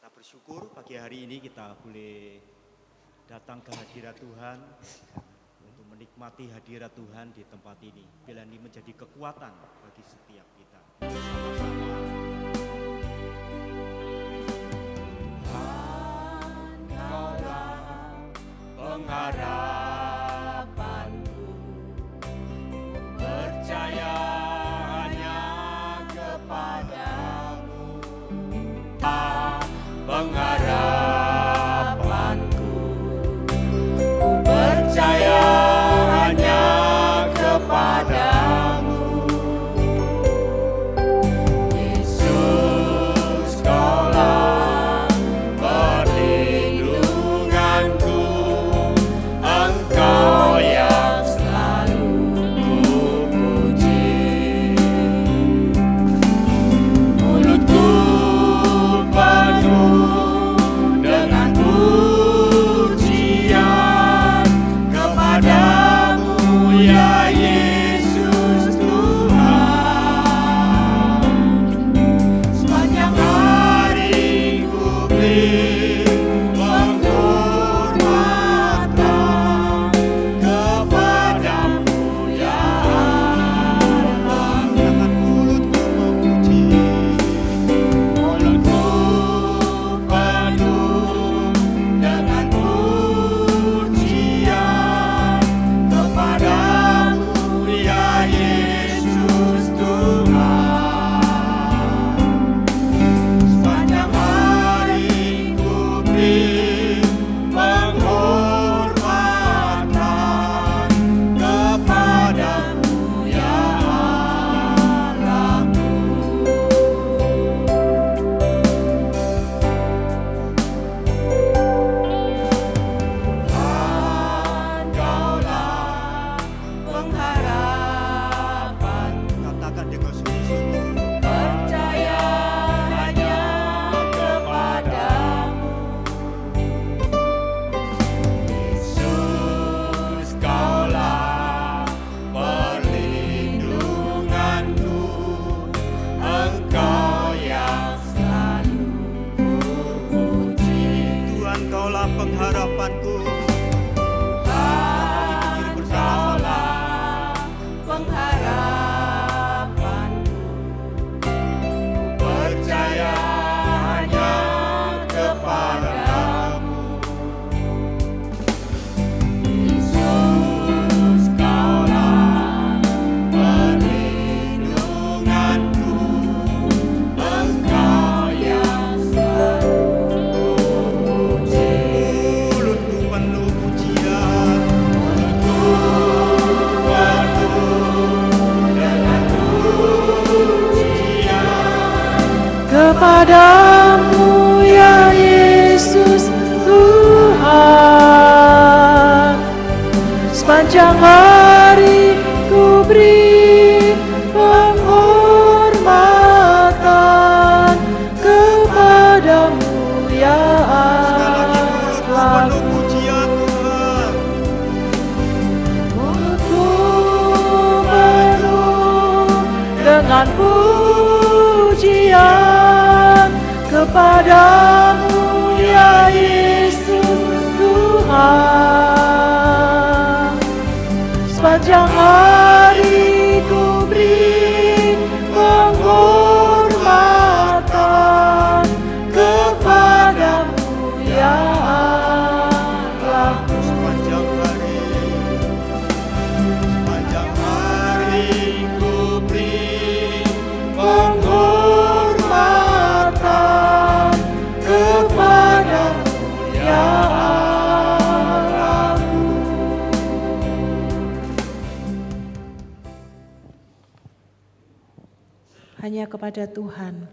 Kita bersyukur pagi hari ini kita boleh datang ke hadirat Tuhan untuk menikmati hadirat Tuhan di tempat ini. Bila ini menjadi kekuatan bagi setiap kita. Bersama-sama. Tuhan, Kaulah pengharapanku, percaya hanya kepadamu. Pengharapanku, ku percaya hanya kepadamu. Yesus, Kaulah perlindunganku, Engkau yang selalu ku puji. Mulutku penuh dengan pujian kepadamu, ya Yesus Tuhan. Sepanjang hari ku beri penghormatan kepadamu, ya Allah. Dengan mulutku memuji, Mulutku penuh dengan pujian kepadamu, ya Yesus Tuhan. Sepanjang hari ku beri penghormatan kepadamu, ya Allahku. Tuhan, Kaulah pengharapanku, katakan dengan sungguh-sungguh. percaya hanya kepadamu. Yesus, Kaulah perlindunganku, Engkau yang selalu ku puji. Tuhan, Kaulah pengharapanku. Tuhan, Kaulah pengharapanku, percaya hanya kepadamu. Yesus, Kaulah perlindunganku, Engkau yang selalu ku puji. Mulutku penuh pujian, Mulutku penuh dengan pujian kepadamu, ya Yesus Tuhan. Sepanjang hari ku beri penghormatan kepadamu, ya mulutku Allah. penuh pujian Tuhan. Mulutku penuh dengan pujian kepadamu, ya Yesus Tuhan. Sepanjang hari ku beri penghormatan kepadamu, ya Allah. Sepanjang hari Ku beri penghormatan kepadamu, ya Allahku. Hanya kepada Tuhan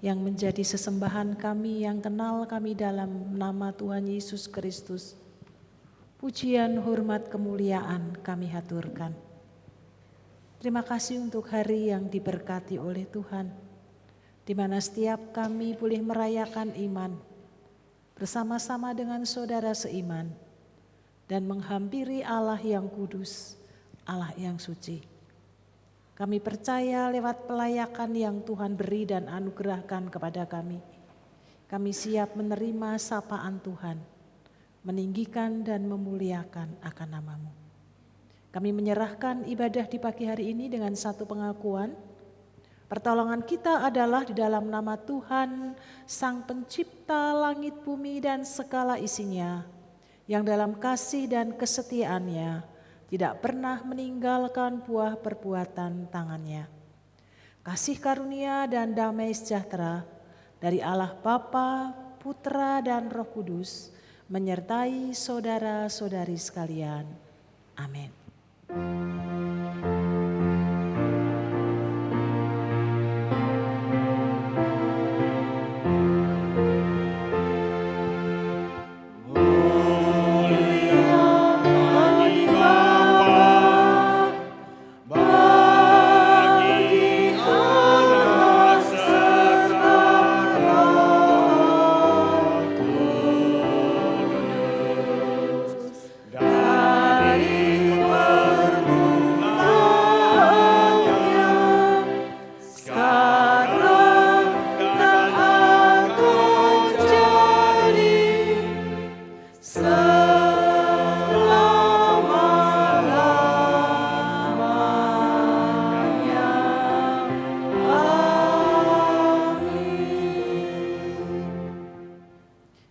yang menjadi sesembahan kami, yang kenal kami dalam nama Tuhan Yesus Kristus. Pujian, hormat, kemuliaan kami haturkan. Terima kasih untuk hari yang diberkati oleh Tuhan, di mana setiap kami boleh merayakan iman bersama-sama dengan saudara seiman dan menghampiri Allah yang kudus, Allah yang suci. Kami percaya lewat pelayakan yang Tuhan beri dan anugerahkan kepada kami, kami siap menerima sapaan Tuhan, meninggikan dan memuliakan akan nama-Mu. Kami menyerahkan ibadah di pagi hari ini dengan satu pengakuan, pertolongan kita adalah di dalam nama Tuhan, Sang Pencipta langit bumi dan segala isinya, yang dalam kasih dan kesetiaannya tidak pernah meninggalkan buah perbuatan tangannya. Kasih karunia dan damai sejahtera dari Allah Bapa, Putra dan Roh Kudus menyertai saudara-saudari sekalian. Amin.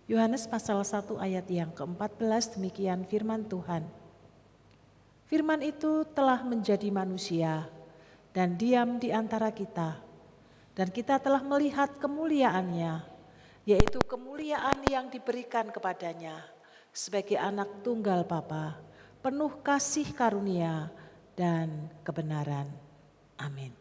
Yohanes pasal 1 ayat yang ke-14 demikian firman Tuhan. Firman itu telah menjadi manusia dan diam di antara kita. Dan kita telah melihat kemuliaannya, yaitu kemuliaan yang diberikan kepadanya sebagai anak tunggal Bapa, penuh kasih karunia dan kebenaran. Amin.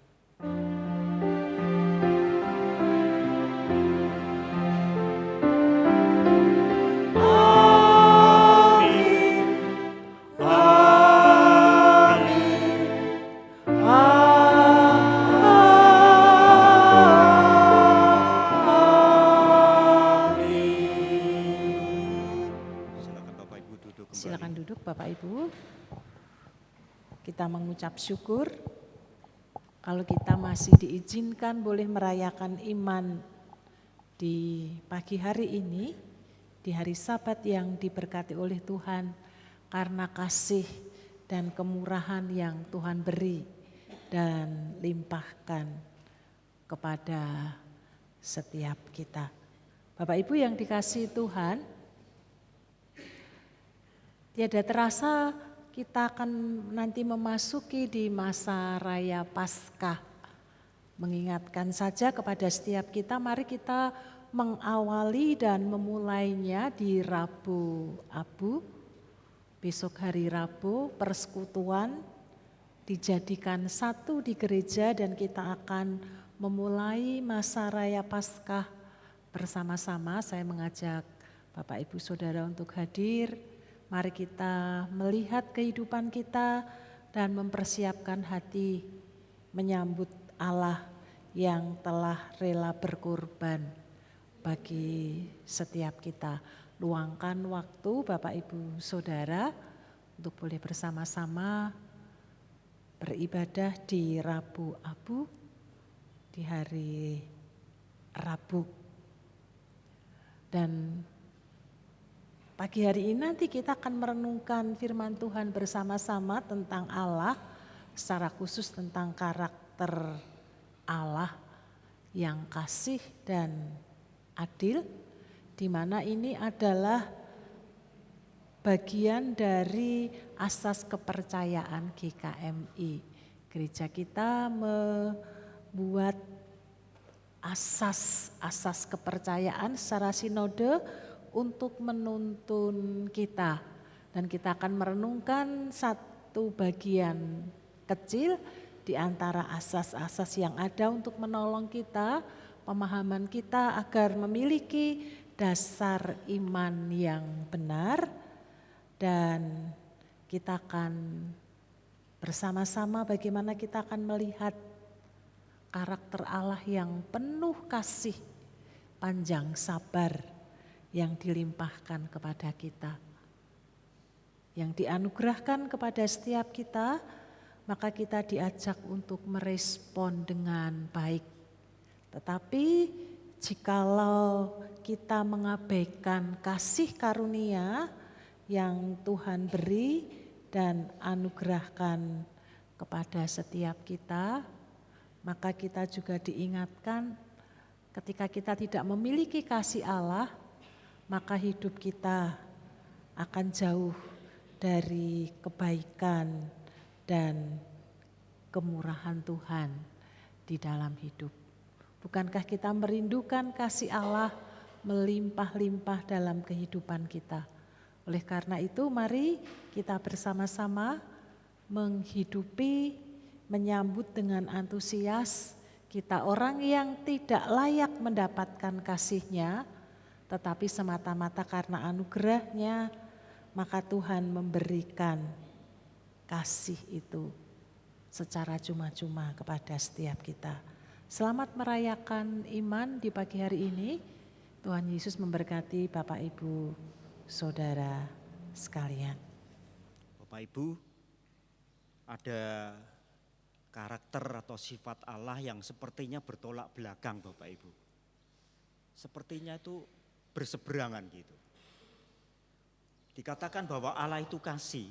Silakan duduk Bapak Ibu. Kita mengucap syukur kalau kita masih diizinkan boleh merayakan iman di pagi hari ini, di hari Sabat yang diberkati oleh Tuhan karena kasih dan kemurahan yang Tuhan beri dan limpahkan kepada setiap kita. Bapak Ibu yang dikasihi Tuhan, tiada terasa kita akan nanti memasuki di masa raya Paskah. Mengingatkan saja kepada setiap kita, mari kita mengawali dan memulainya di Rabu Abu. Besok hari Rabu persekutuan dijadikan satu di gereja dan kita akan memulai masa raya Paskah bersama-sama. Saya mengajak Bapak Ibu Saudara untuk hadir. Mari kita melihat kehidupan kita dan mempersiapkan hati menyambut Allah yang telah rela berkorban bagi setiap kita. Luangkan waktu Bapak Ibu Saudara untuk boleh bersama-sama beribadah di Rabu Abu di hari Rabu. Dan pagi hari ini nanti kita akan merenungkan firman Tuhan bersama-sama tentang Allah, secara khusus tentang karakter Allah yang kasih dan adil, di mana ini adalah bagian dari asas kepercayaan GKMI. Gereja kita membuat asas kepercayaan secara sinode untuk menuntun kita, dan kita akan merenungkan satu bagian kecil di antara asas-asas yang ada untuk menolong kita, pemahaman kita agar memiliki dasar iman yang benar, dan kita akan bersama-sama bagaimana kita akan melihat karakter Allah yang penuh kasih, panjang sabar, yang dilimpahkan kepada kita, yang dianugerahkan kepada setiap kita, maka kita diajak untuk merespon dengan baik. Tetapi jikalau kita mengabaikan kasih karunia yang Tuhan beri dan anugerahkan kepada setiap kita, maka kita juga diingatkan ketika kita tidak memiliki kasih Allah, maka hidup kita akan jauh dari kebaikan dan kemurahan Tuhan di dalam hidup. Bukankah kita merindukan kasih Allah melimpah-limpah dalam kehidupan kita? Oleh karena itu mari kita bersama-sama menghidupi, menyambut dengan antusias kita orang yang tidak layak mendapatkan kasih-Nya, tetapi semata-mata karena anugerah-Nya, maka Tuhan memberikan kasih itu secara cuma-cuma kepada setiap kita. Selamat merayakan iman di pagi hari ini. Tuhan Yesus memberkati Bapak Ibu, Saudara sekalian. Bapak Ibu, ada karakter atau sifat Allah yang sepertinya bertolak belakang Bapak Ibu. Sepertinya itu berseberangan gitu. Dikatakan bahwa Allah itu kasih,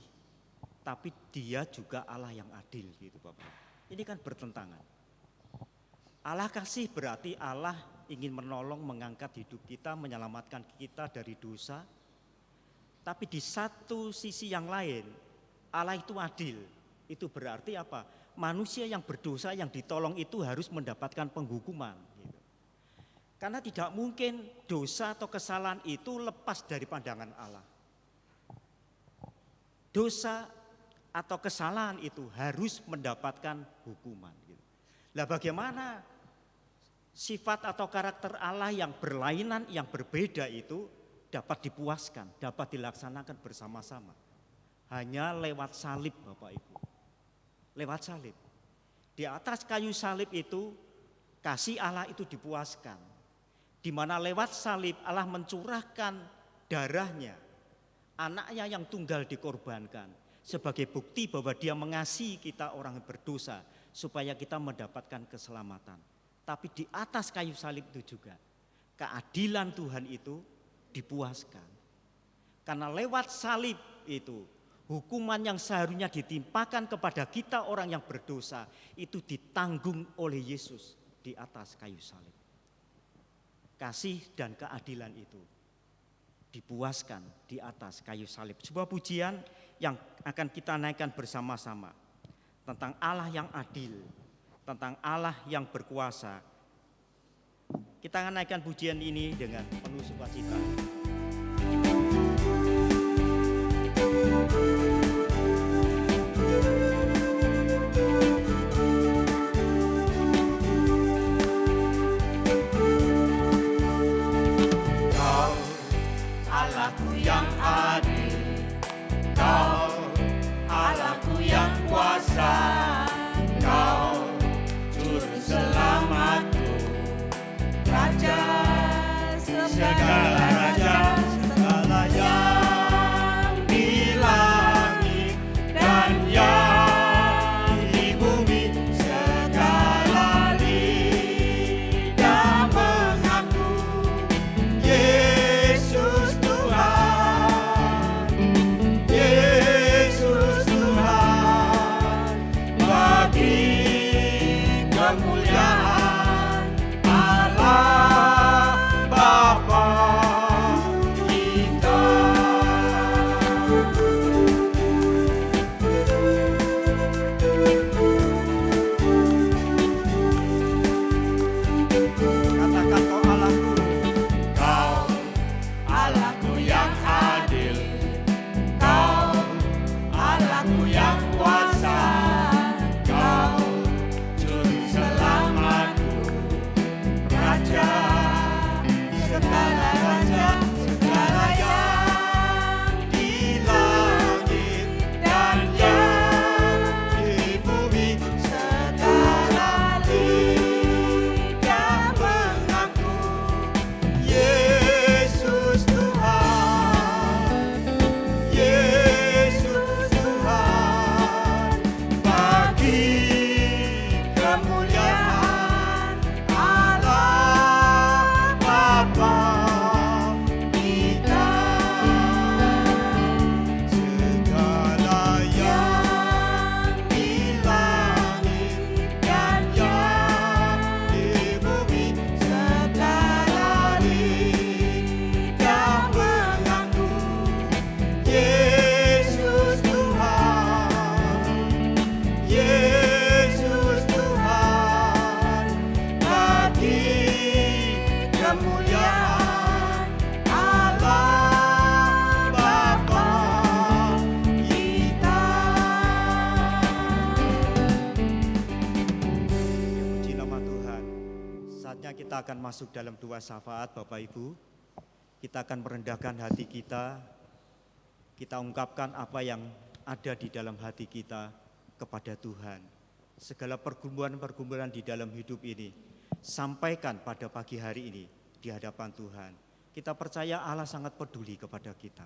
tapi Dia juga Allah yang adil gitu Bapak. Ini kan bertentangan. Allah kasih berarti Allah ingin menolong, mengangkat hidup kita, menyelamatkan kita dari dosa. Tapi di satu sisi yang lain, Allah itu adil. Itu berarti apa? Manusia yang berdosa yang ditolong itu harus mendapatkan penghukuman. Gitu. Karena tidak mungkin dosa atau kesalahan itu lepas dari pandangan Allah. Dosa atau kesalahan itu harus mendapatkan hukuman. Gitu. Lah bagaimana sifat atau karakter Allah yang berlainan, yang berbeda itu dapat dipuaskan, dapat dilaksanakan bersama-sama. Hanya lewat salib Bapak Ibu. Lewat salib. Di atas kayu salib itu kasih Allah itu dipuaskan. Di mana lewat salib Allah mencurahkan darahnya, anaknya yang tunggal dikorbankan sebagai bukti bahwa Dia mengasihi kita orang yang berdosa supaya kita mendapatkan keselamatan. Tapi di atas kayu salib itu juga keadilan Tuhan itu dipuaskan. Karena lewat salib itu hukuman yang seharusnya ditimpakan kepada kita orang yang berdosa itu ditanggung oleh Yesus di atas kayu salib. Kasih dan keadilan itu dipuaskan di atas kayu salib. Sebuah pujian yang akan kita naikkan bersama-sama tentang Allah yang adil, tentang Allah yang berkuasa. Kita akan naikkan pujian ini dengan penuh sukacita. Kau Allahku yang adil, Kau Allahku yang kuasa, Kau juru selamatku, Raja segala raja, segala yang di langit dan yang di bumi, segala lidah mengaku Yesus Tuhan. kita akan masuk dalam doa syafaat Bapak Ibu. Kita akan merendahkan hati kita ungkapkan apa yang ada di dalam hati kita kepada Tuhan. Segala pergumulan-pergumulan di dalam hidup ini, sampaikan pada pagi hari ini di hadapan Tuhan. Kita percaya Allah sangat peduli kepada kita.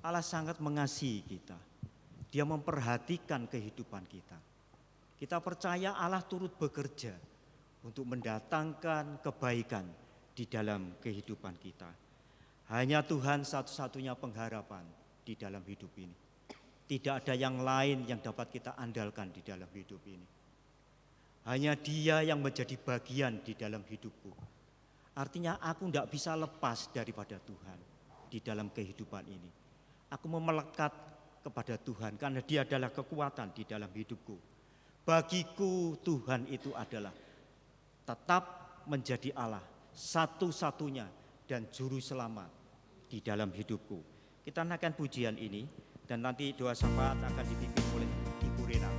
Allah sangat mengasihi kita. Dia memperhatikan kehidupan kita. Kita percaya Allah turut bekerja untuk mendatangkan kebaikan di dalam kehidupan kita. Hanya Tuhan satu-satunya pengharapan di dalam hidup ini. Tidak ada yang lain yang dapat kita andalkan di dalam hidup ini. Hanya Dia yang menjadi bagian di dalam hidupku. Artinya aku tidak bisa lepas daripada Tuhan di dalam kehidupan ini. Aku melekat kepada Tuhan karena Dia adalah kekuatan di dalam hidupku. Bagiku Tuhan itu adalah tetap menjadi Allah satu-satunya dan juru selamat di dalam hidupku. Kita naikkan pujian ini dan nanti doa syafaat akan dipimpin oleh Ibu Rena.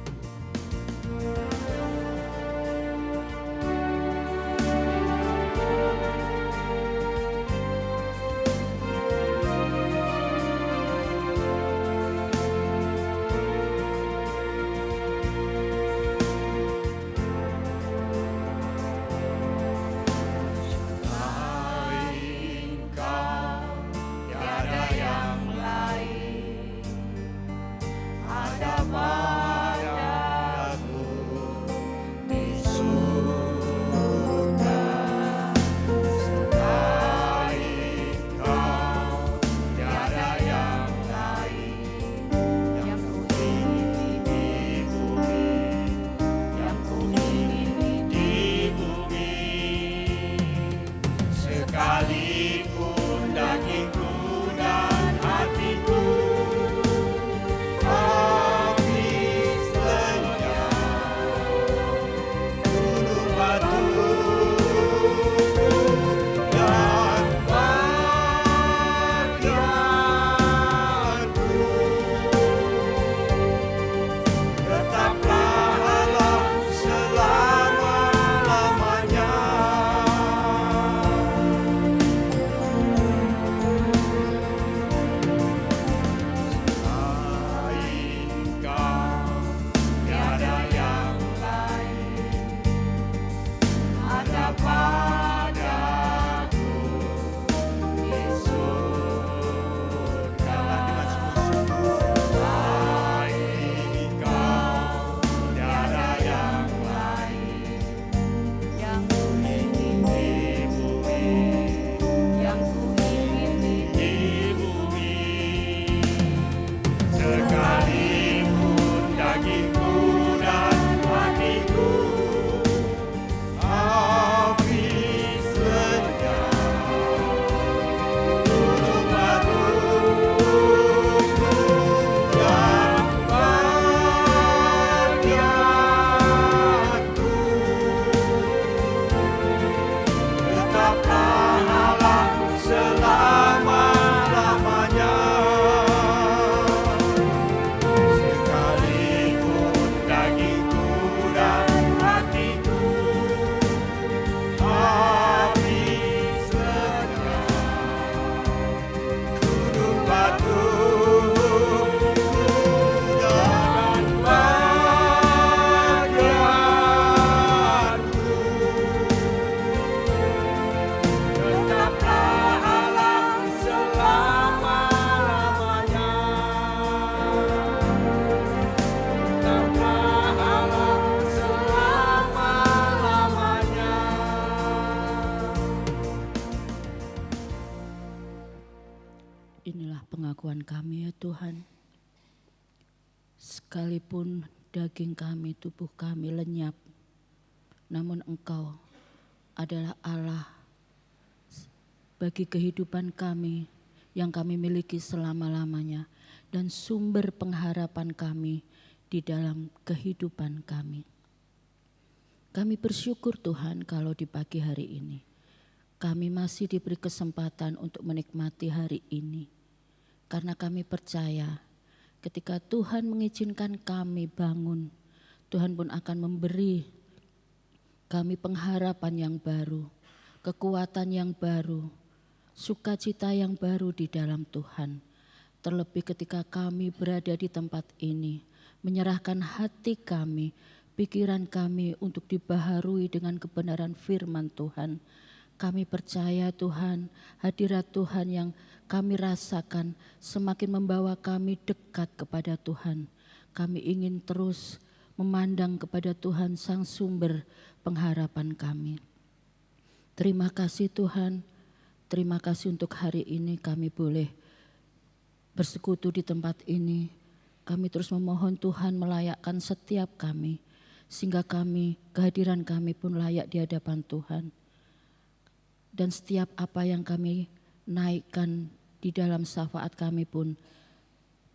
Inilah pengakuan kami ya Tuhan. Sekalipun daging kami, tubuh kami lenyap, namun Engkau adalah Allah bagi kehidupan kami yang kami miliki selama-lamanya dan sumber pengharapan kami di dalam kehidupan kami. Kami bersyukur Tuhan kalau di pagi hari ini kami masih diberi kesempatan untuk menikmati hari ini. Karena kami percaya ketika Tuhan mengizinkan kami bangun, Tuhan pun akan memberi kami pengharapan yang baru. kekuatan yang baru, sukacita yang baru di dalam Tuhan. Terlebih ketika kami berada di tempat ini, menyerahkan hati kami, pikiran kami untuk dibaharui dengan kebenaran firman Tuhan. Kami percaya Tuhan, hadirat Tuhan yang kami rasakan semakin membawa kami dekat kepada Tuhan. Kami ingin terus memandang kepada Tuhan sang sumber pengharapan kami. Terima kasih Tuhan, terima kasih untuk hari ini kami boleh bersekutu di tempat ini. Kami terus memohon Tuhan melayakkan setiap kami, sehingga kehadiran kami pun layak di hadapan Tuhan. Dan setiap apa yang kami naikkan di dalam syafaat kami pun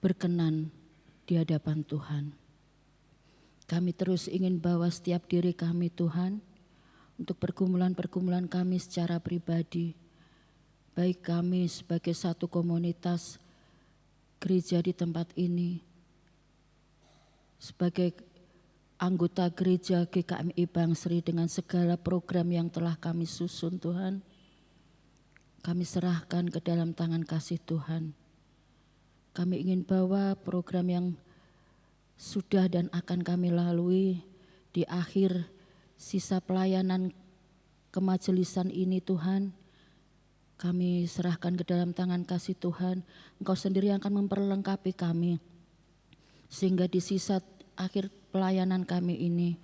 berkenan di hadapan Tuhan. Kami terus ingin bawa setiap diri kami Tuhan, untuk pergumulan-pergumulan kami secara pribadi, baik kami sebagai satu komunitas gereja di tempat ini, sebagai anggota gereja GKMI Bangsri dengan segala program yang telah kami susun Tuhan, kami serahkan ke dalam tangan kasih Tuhan. Kami ingin bawa program yang sudah dan akan kami lalui di akhir sisa pelayanan kemajelisan ini Tuhan. Kami serahkan ke dalam tangan kasih Tuhan. Engkau sendiri yang akan memperlengkapi kami, sehingga di sisa akhir pelayanan kami ini,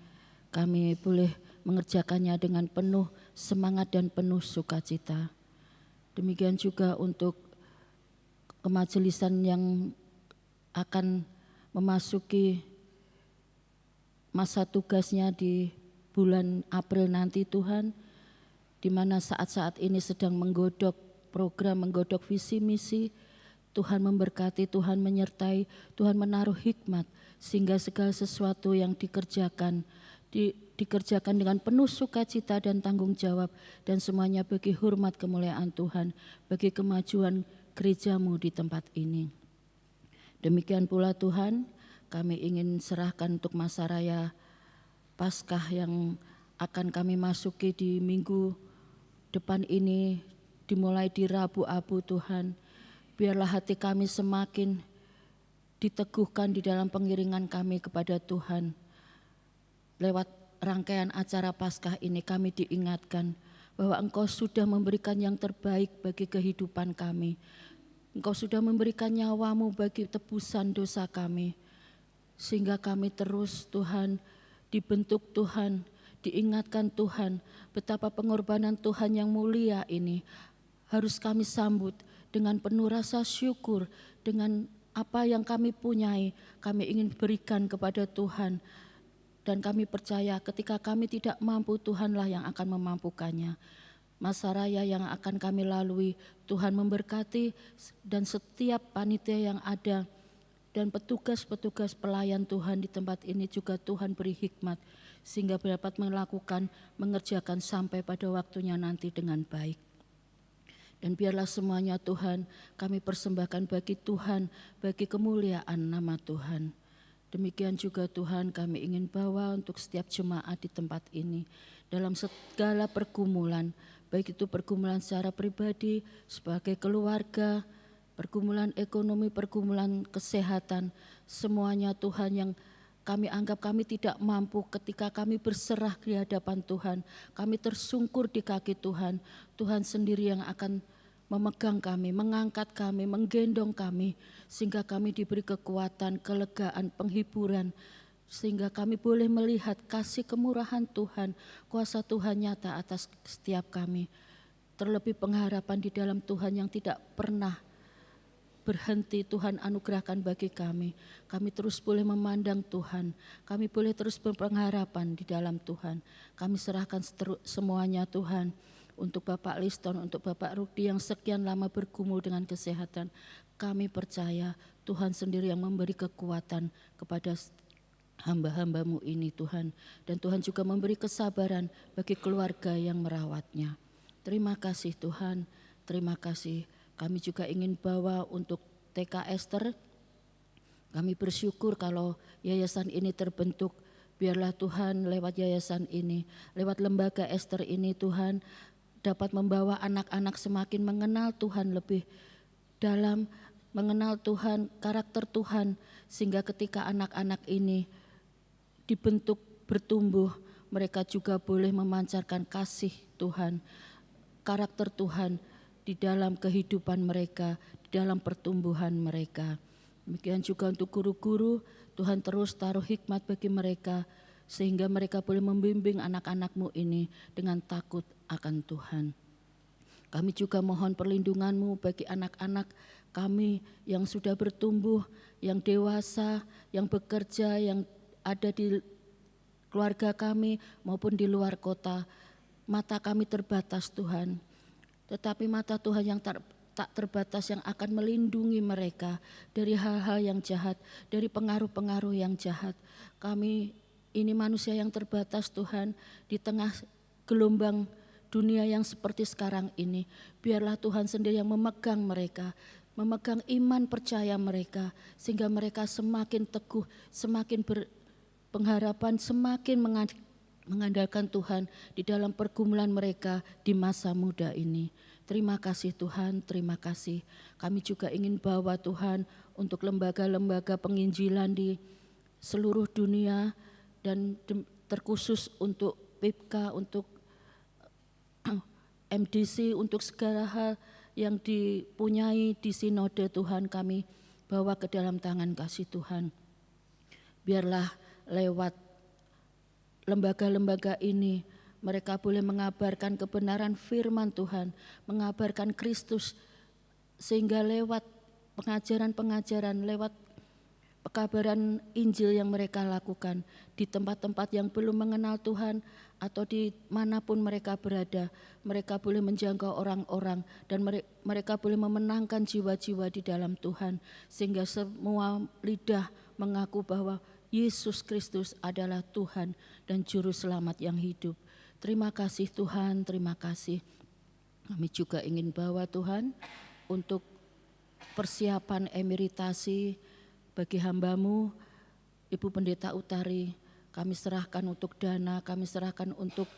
kami boleh mengerjakannya dengan penuh semangat dan penuh sukacita. Demikian juga untuk kemajelisan yang akan memasuki masa tugasnya di bulan April nanti Tuhan, di mana saat-saat ini sedang menggodok program, menggodok visi misi. Tuhan memberkati, Tuhan menyertai, Tuhan menaruh hikmat, sehingga segala sesuatu yang dikerjakan dengan penuh sukacita dan tanggung jawab, dan semuanya bagi hormat kemuliaan Tuhan, bagi kemajuan gerejamu di tempat ini. Demikian pula Tuhan, kami ingin serahkan untuk masa raya Paskah yang akan kami masuki di minggu depan ini, dimulai di Rabu Abu Tuhan. Biarlah hati kami semakin diteguhkan di dalam pengiringan kami kepada Tuhan. Lewat rangkaian acara Paskah ini kami diingatkan bahwa Engkau sudah memberikan yang terbaik bagi kehidupan kami. Engkau sudah memberikan nyawamu bagi tebusan dosa kami. Sehingga kami terus Tuhan dibentuk Tuhan, diingatkan Tuhan betapa pengorbanan Tuhan yang mulia ini harus kami sambut dengan penuh rasa syukur. Dengan apa yang kami punyai, kami ingin berikan kepada Tuhan. Dan kami percaya ketika kami tidak mampu, Tuhanlah yang akan memampukannya. Masa raya yang akan kami lalui, Tuhan memberkati, dan setiap panitia yang ada dan petugas-petugas pelayan Tuhan di tempat ini juga Tuhan beri hikmat, sehingga dapat mengerjakan sampai pada waktunya nanti dengan baik. Dan biarlah semuanya Tuhan kami persembahkan bagi Tuhan, bagi kemuliaan nama Tuhan. Demikian juga Tuhan kami ingin bawa untuk setiap jemaat di tempat ini dalam segala pergumulan, baik itu pergumulan secara pribadi, sebagai keluarga, pergumulan ekonomi, pergumulan kesehatan, semuanya Tuhan yang kami anggap kami tidak mampu, ketika kami berserah di hadapan Tuhan, kami tersungkur di kaki Tuhan, Tuhan sendiri yang akan memegang kami, mengangkat kami, menggendong kami, sehingga kami diberi kekuatan, kelegaan, penghiburan, sehingga kami boleh melihat kasih kemurahan Tuhan, kuasa Tuhan nyata atas setiap kami. Terlebih pengharapan di dalam Tuhan yang tidak pernah berhenti Tuhan anugerahkan bagi kami. Kami terus boleh memandang Tuhan, kami boleh terus berpengharapan di dalam Tuhan. Kami serahkan semuanya Tuhan, untuk Bapak Liston, untuk Bapak Rudi yang sekian lama bergumul dengan kesehatan. Kami percaya Tuhan sendiri yang memberi kekuatan kepada hamba-hambamu ini Tuhan. Dan Tuhan juga memberi kesabaran bagi keluarga yang merawatnya. Terima kasih Tuhan, terima kasih. Kami juga ingin bawa untuk TK Esther. Kami bersyukur kalau yayasan ini terbentuk. Biarlah Tuhan lewat yayasan ini, lewat lembaga Esther ini Tuhan, dapat membawa anak-anak semakin mengenal Tuhan lebih dalam, mengenal Tuhan, karakter Tuhan, sehingga ketika anak-anak ini dibentuk bertumbuh, mereka juga boleh memancarkan kasih Tuhan, karakter Tuhan di dalam kehidupan mereka, di dalam pertumbuhan mereka. Demikian juga untuk guru-guru, Tuhan terus taruh hikmat bagi mereka, sehingga mereka boleh membimbing anak-anak-Mu ini dengan takut akan Tuhan. Kami juga mohon perlindungan-Mu bagi anak-anak kami yang sudah bertumbuh, yang dewasa, yang bekerja, yang ada di keluarga kami maupun di luar kota. Mata kami terbatas Tuhan, tetapi mata Tuhan yang tak terbatas yang akan melindungi mereka dari hal-hal yang jahat, dari pengaruh-pengaruh yang jahat. Kami ini manusia yang terbatas Tuhan, di tengah gelombang dunia yang seperti sekarang ini. Biarlah Tuhan sendiri yang memegang mereka, memegang iman percaya mereka, sehingga mereka semakin teguh, semakin berpengharapan, semakin mengandalkan Tuhan di dalam pergumulan mereka di masa muda ini. Terima kasih Tuhan, terima kasih. Kami juga ingin bawa Tuhan untuk lembaga-lembaga penginjilan di seluruh dunia dan terkhusus untuk PIPKA, untuk MDC, untuk segala hal yang dipunyai di sinode Tuhan, kami bawa ke dalam tangan kasih Tuhan. Biarlah lewat lembaga-lembaga ini mereka boleh mengabarkan kebenaran firman Tuhan, mengabarkan Kristus, sehingga lewat pengajaran-pengajaran, lewat pekabaran Injil yang mereka lakukan di tempat-tempat yang belum mengenal Tuhan atau di manapun mereka berada, mereka boleh menjangkau orang-orang dan mereka boleh memenangkan jiwa-jiwa di dalam Tuhan, sehingga semua lidah mengaku bahwa Yesus Kristus adalah Tuhan dan Juru Selamat yang hidup. Terima kasih Tuhan, terima kasih. Kami juga ingin bawa Tuhan untuk persiapan emeritasi bagi hamba-Mu, Ibu Pendeta Utari. Kami serahkan untuk dana, kami serahkan untuk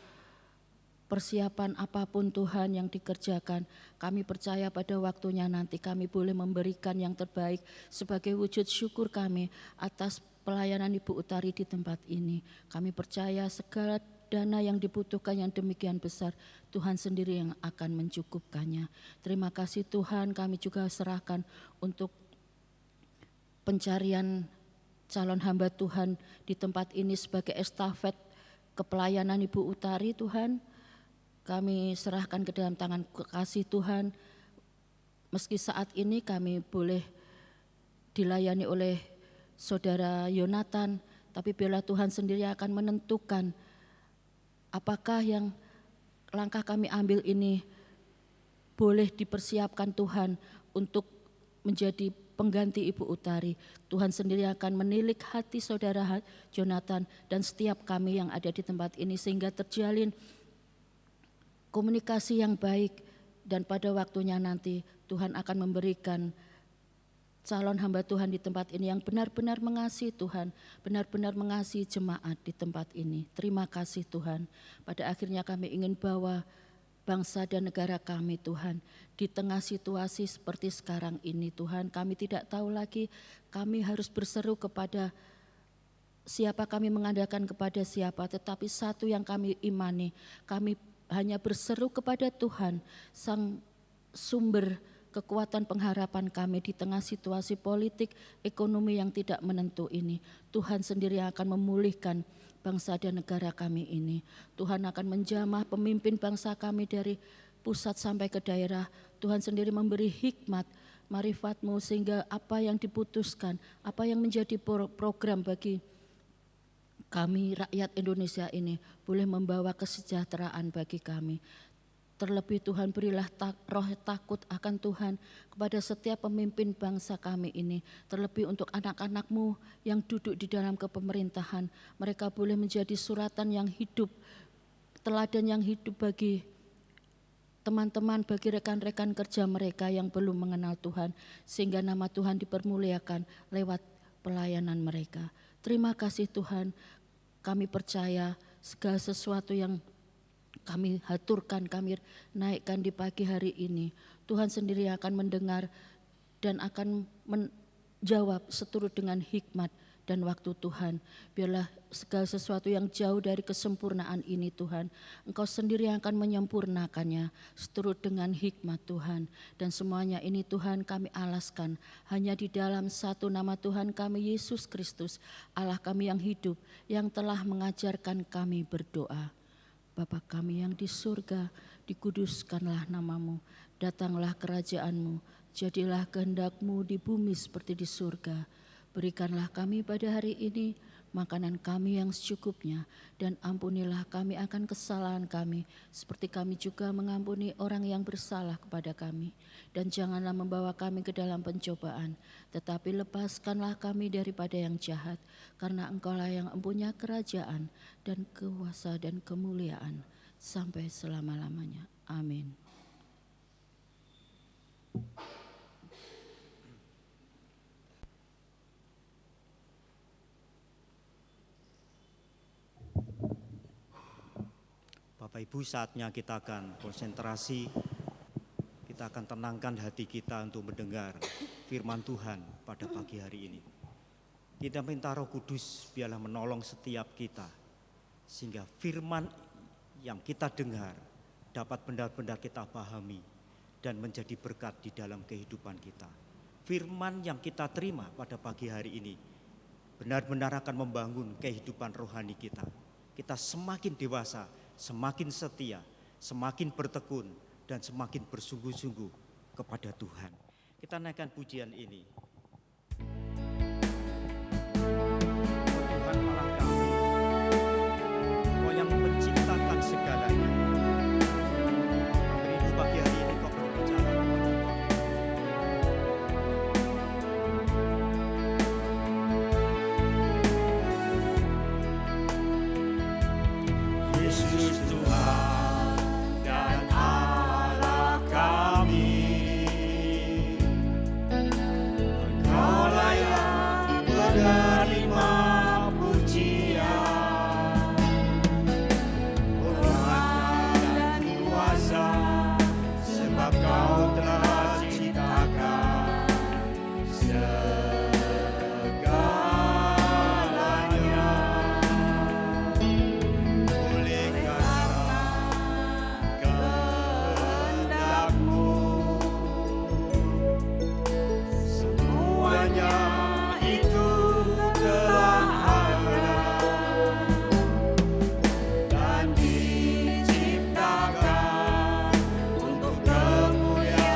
persiapan apapun Tuhan yang dikerjakan. Kami percaya pada waktunya nanti kami boleh memberikan yang terbaik sebagai wujud syukur kami atas pelayanan Ibu Utari di tempat ini. Kami percaya segala dana yang dibutuhkan yang demikian besar, Tuhan sendiri yang akan mencukupkannya. Terima kasih Tuhan, kami juga serahkan untuk pencarian calon hamba Tuhan di tempat ini sebagai estafet kepelayanan Ibu Utari Tuhan. Kami serahkan ke dalam tangan kasih Tuhan. Meski saat ini kami boleh dilayani oleh Saudara Yonatan, tapi biarlah Tuhan sendiri akan menentukan apakah yang langkah kami ambil ini boleh dipersiapkan Tuhan untuk menjadi pengganti Ibu Utari. Tuhan sendiri akan menilik hati Saudara Jonathan dan setiap kami yang ada di tempat ini sehingga terjalin komunikasi yang baik, dan pada waktunya nanti Tuhan akan memberikan calon hamba Tuhan di tempat ini yang benar-benar mengasihi Tuhan, benar-benar mengasihi jemaat di tempat ini. Terima kasih Tuhan. Pada akhirnya kami ingin bawa bangsa dan negara kami Tuhan di tengah situasi seperti sekarang ini Tuhan. Kami tidak tahu lagi, kami harus berseru kepada siapa, kami mengandalkan kepada siapa, tetapi satu yang kami imani, kami hanya berseru kepada Tuhan, Sang sumber kekuatan pengharapan kami di tengah situasi politik, ekonomi yang tidak menentu ini. Tuhan sendiri akan memulihkan bangsa dan negara kami ini. Tuhan akan menjamah pemimpin bangsa kami dari pusat sampai ke daerah. Tuhan sendiri memberi hikmat, marifat-Mu sehingga apa yang diputuskan, apa yang menjadi program bagi kami rakyat Indonesia ini boleh membawa kesejahteraan bagi kami. Terlebih Tuhan berilah roh takut akan Tuhan kepada setiap pemimpin bangsa kami ini. Terlebih untuk anak-anak-Mu yang duduk di dalam kepemerintahan. Mereka boleh menjadi suratan yang hidup, teladan yang hidup bagi teman-teman, bagi rekan-rekan kerja mereka yang belum mengenal Tuhan. Sehingga nama Tuhan dipermuliakan lewat pelayanan mereka. Terima kasih Tuhan, kami percaya segala sesuatu yang kami haturkan, kami naikkan di pagi hari ini. Tuhan sendiri akan mendengar dan akan menjawab seturut dengan hikmat dan waktu Tuhan. Biarlah segala sesuatu yang jauh dari kesempurnaan ini Tuhan, Engkau sendiri yang akan menyempurnakannya seturut dengan hikmat Tuhan. Dan semuanya ini Tuhan kami alaskan hanya di dalam satu nama Tuhan kami, Yesus Kristus, Allah kami yang hidup, yang telah mengajarkan kami berdoa. Bapa kami yang di surga, dikuduskanlah namamu, datanglah kerajaanmu, jadilah kehendak-Mu di bumi seperti di surga. Berikanlah kami pada hari ini makanan kami yang secukupnya, dan ampunilah kami akan kesalahan kami, seperti kami juga mengampuni orang yang bersalah kepada kami. Dan janganlah membawa kami ke dalam pencobaan, tetapi lepaskanlah kami daripada yang jahat, karena Engkaulah yang mempunyai kerajaan dan kuasa dan kemuliaan sampai selama-lamanya. Amin. Bapak Ibu, saatnya kita akan konsentrasi, kita akan tenangkan hati kita untuk mendengar firman Tuhan pada pagi hari ini. Kita minta Roh Kudus biarlah menolong setiap kita, sehingga firman yang kita dengar dapat benar-benar kita pahami dan menjadi berkat di dalam kehidupan kita. Firman yang kita terima pada pagi hari ini benar-benar akan membangun kehidupan rohani kita. Kita semakin dewasa, semakin setia, semakin bertekun, dan semakin bersungguh-sungguh kepada Tuhan. Kita naikkan pujian ini. Tuhan Allah kami, Kau yang menciptakan segalanya. Rindu pagi hari ini Kau berbicara kepada kami. Yesus Tuhan dan Allah kami, Engkau layak menerima pujian, hormat dan kuasa, sebab Kau telah ciptakan segalanya. Oleh karena kehendak-Mu, semuanya itu telah ada dan diciptakan untuk kemuliaan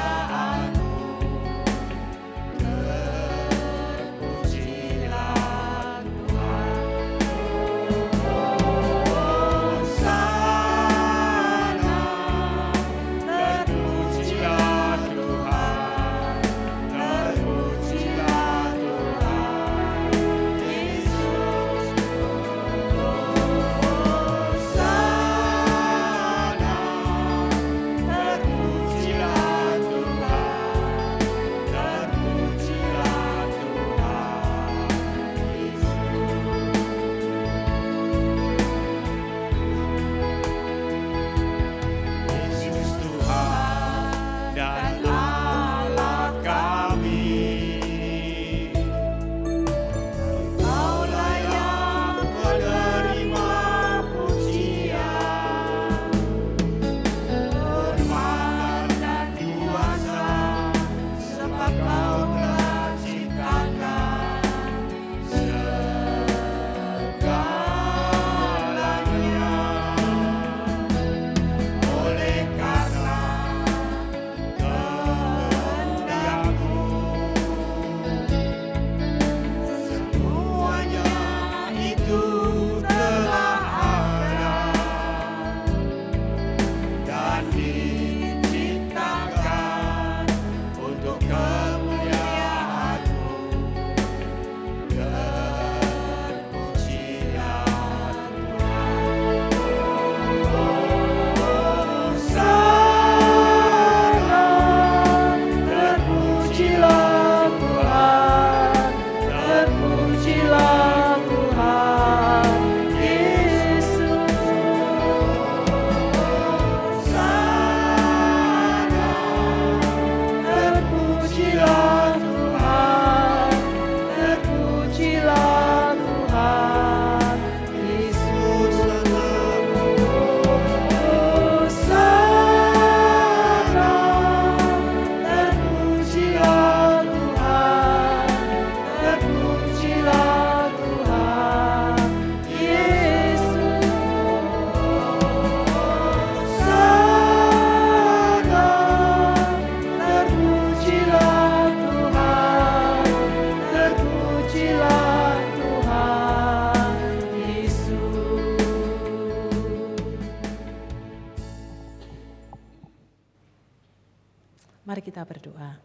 Mari kita berdoa.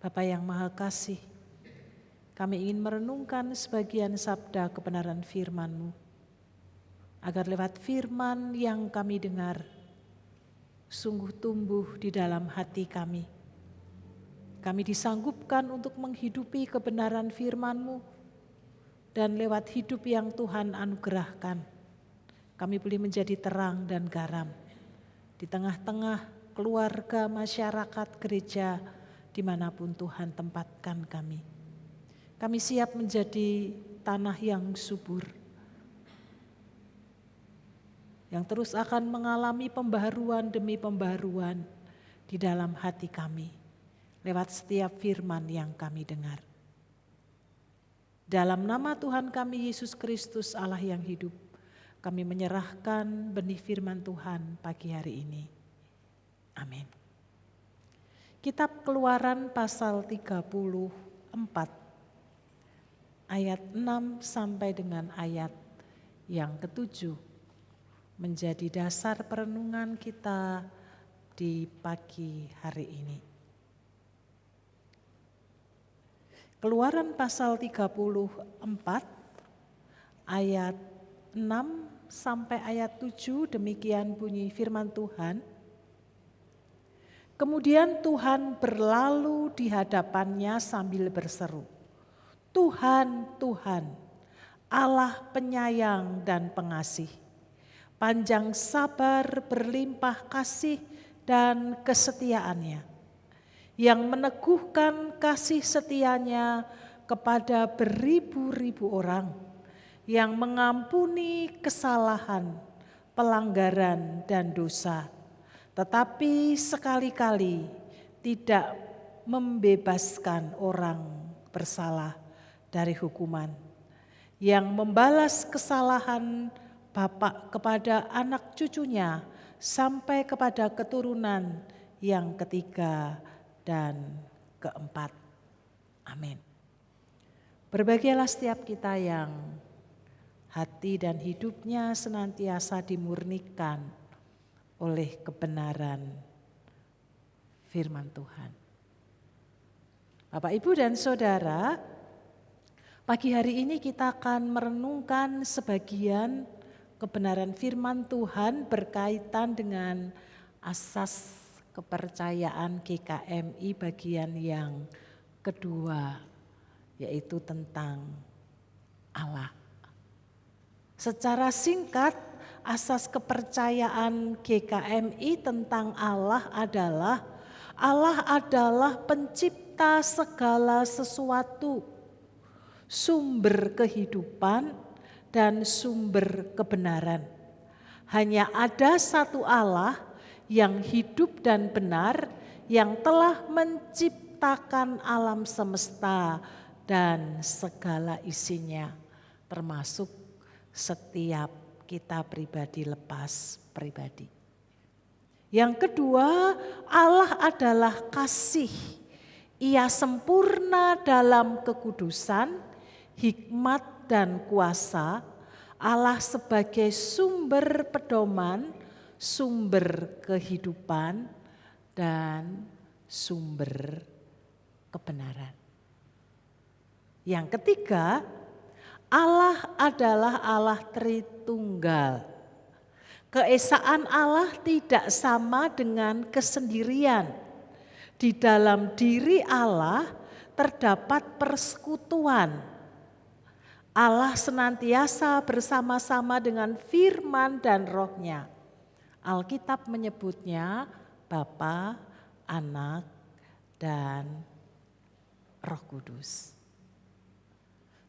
Bapa yang Maha Kasih, kami ingin merenungkan sebagian sabda kebenaran firman-Mu, agar lewat firman yang kami dengar, sungguh tumbuh di dalam hati kami. Kami disanggupkan untuk menghidupi kebenaran firman-Mu, dan lewat hidup yang Tuhan anugerahkan, kami boleh menjadi terang dan garam di tengah-tengah keluarga, masyarakat, gereja, dimanapun Tuhan tempatkan kami. Kami siap menjadi tanah yang subur, yang terus akan mengalami pembaharuan demi pembaharuan di dalam hati kami, lewat setiap firman yang kami dengar. Dalam nama Tuhan kami Yesus Kristus Allah yang hidup, kami menyerahkan benih firman Tuhan pagi hari ini. Amin. Kitab Keluaran pasal 34 ayat 6 sampai dengan ayat yang ke-7 menjadi dasar perenungan kita di pagi hari ini. Keluaran pasal 34 ayat 6 sampai ayat 7, demikian bunyi firman Tuhan. Kemudian Tuhan berlalu di hadapannya sambil berseru, Tuhan, Tuhan, Allah penyayang dan pengasih, panjang sabar, berlimpah kasih dan kesetiaannya, yang meneguhkan kasih setianya kepada beribu-ribu orang, yang mengampuni kesalahan, pelanggaran dan dosa, tetapi sekali-kali tidak membebaskan orang bersalah dari hukuman, yang membalas kesalahan bapa kepada anak cucunya sampai kepada keturunan yang ketiga dan keempat. Amin. Berbahagialah setiap kita yang hati dan hidupnya senantiasa dimurnikan oleh kebenaran firman Tuhan. Bapak, Ibu dan Saudara, pagi hari ini kita akan merenungkan sebagian kebenaran firman Tuhan berkaitan dengan asas kepercayaan GKMI bagian yang kedua, yaitu tentang Allah. Secara singkat, asas kepercayaan GKMI tentang Allah adalah pencipta segala sesuatu, sumber kehidupan dan sumber kebenaran. Hanya ada satu Allah yang hidup dan benar, yang telah menciptakan alam semesta dan segala isinya, termasuk setiap kita pribadi lepas pribadi. Yang kedua, Allah adalah kasih. Ia sempurna dalam kekudusan, hikmat dan kuasa. Allah sebagai sumber pedoman, sumber kehidupan, dan sumber kebenaran. Yang ketiga, Allah adalah Allah Tritunggal. Keesaan Allah tidak sama dengan kesendirian. Di dalam diri Allah terdapat persekutuan. Allah senantiasa bersama-sama dengan firman dan rohnya. Alkitab menyebutnya Bapa, Anak, dan Roh Kudus.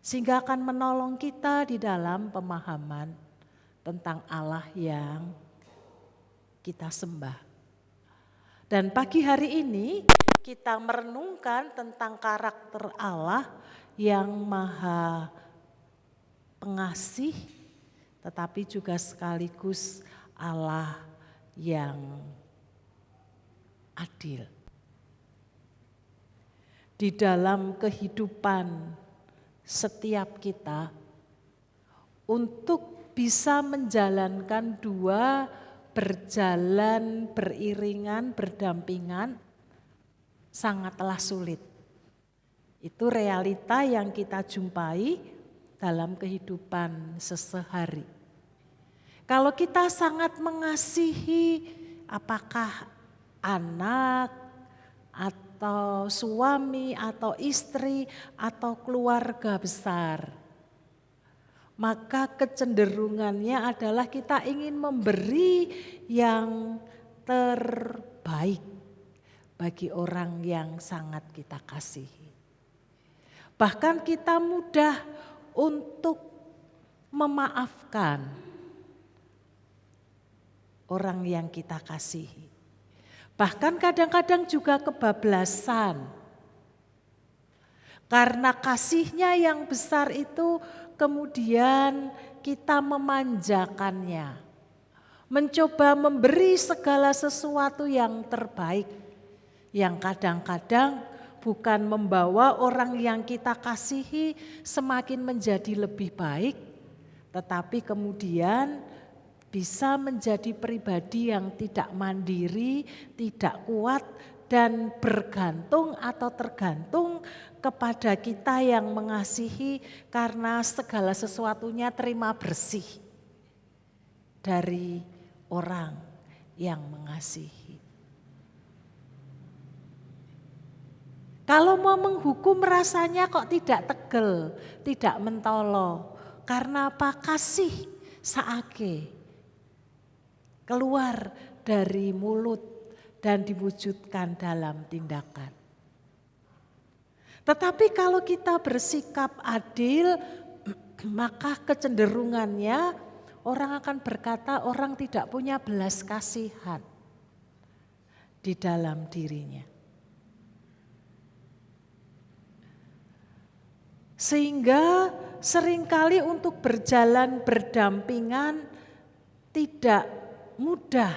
Sehingga akan menolong kita di dalam pemahaman tentang Allah yang kita sembah. Dan pagi hari ini kita merenungkan tentang karakter Allah yang maha pengasih, tetapi juga sekaligus Allah yang adil. Di dalam kehidupan setiap kita, untuk bisa menjalankan dua berjalan beriringan, berdampingan sangatlah sulit. Itu realita yang kita jumpai dalam kehidupan sehari-hari. Kalau kita sangat mengasihi, apakah anak atau suami atau istri atau keluarga besar, maka kecenderungannya adalah kita ingin memberi yang terbaik bagi orang yang sangat kita kasihi. Bahkan kita mudah untuk memaafkan orang yang kita kasihi. Bahkan kadang-kadang juga kebablasan. Karena kasihnya yang besar itu kemudian kita memanjakannya. Mencoba memberi segala sesuatu yang terbaik. Yang kadang-kadang bukan membawa orang yang kita kasihi semakin menjadi lebih baik. Tetapi kemudian bisa menjadi pribadi yang tidak mandiri, tidak kuat, dan bergantung atau tergantung kepada kita yang mengasihi karena segala sesuatunya terima bersih dari orang yang mengasihi. Kalau mau menghukum rasanya kok tidak tegel, tidak mentolo. Karena apa? Kasih saake keluar dari mulut dan diwujudkan dalam tindakan. Tetapi kalau kita bersikap adil, maka kecenderungannya orang akan berkata orang tidak punya belas kasihan di dalam dirinya. Sehingga seringkali untuk berjalan berdampingan tidak mudah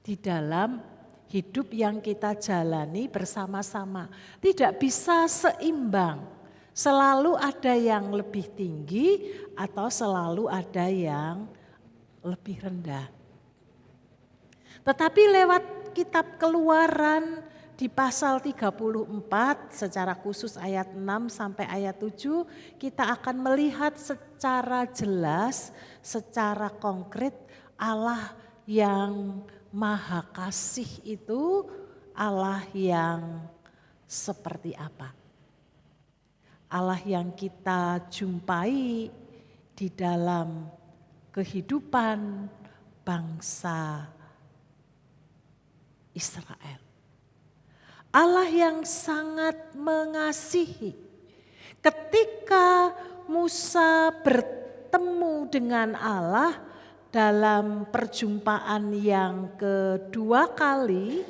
di dalam hidup yang kita jalani bersama-sama. Tidak bisa seimbang, selalu ada yang lebih tinggi atau selalu ada yang lebih rendah. Tetapi lewat kitab Keluaran di pasal 34 secara khusus ayat 6 sampai ayat 7 kita akan melihat secara jelas, secara konkret Allah yang Maha Kasih itu Allah yang seperti apa? Allah yang kita jumpai di dalam kehidupan bangsa Israel. Allah yang sangat mengasihi. Ketika Musa bertemu dengan Allah dalam perjumpaan yang kedua kali,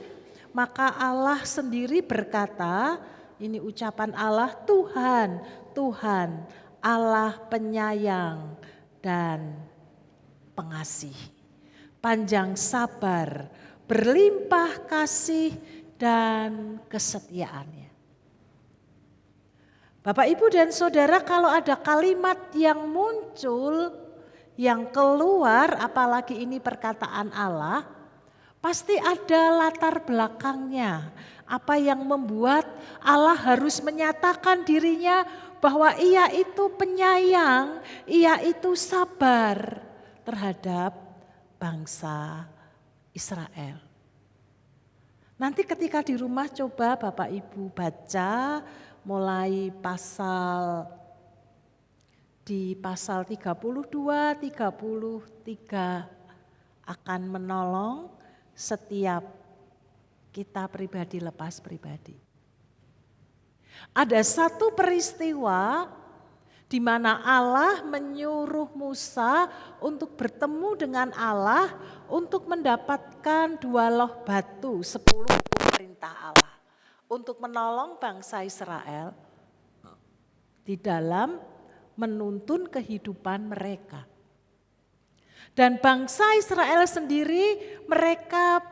maka Allah sendiri berkata, ini ucapan Allah, Tuhan, Tuhan, Allah penyayang dan pengasih, panjang sabar, berlimpah kasih dan kesetiaannya. Bapak, Ibu dan Saudara, kalau ada kalimat yang muncul, yang keluar, apalagi ini perkataan Allah, pasti ada latar belakangnya. Apa yang membuat Allah harus menyatakan dirinya bahwa Ia itu penyayang, Ia itu sabar terhadap bangsa Israel. Nanti ketika di rumah coba Bapak Ibu baca mulai di pasal 32, 33 akan menolong setiap kita pribadi lepas pribadi. Ada satu peristiwa di mana Allah menyuruh Musa untuk bertemu dengan Allah untuk mendapatkan 2 loh batu, 10 perintah Allah untuk menolong bangsa Israel di dalam menuntun kehidupan mereka. Dan bangsa Israel sendiri mereka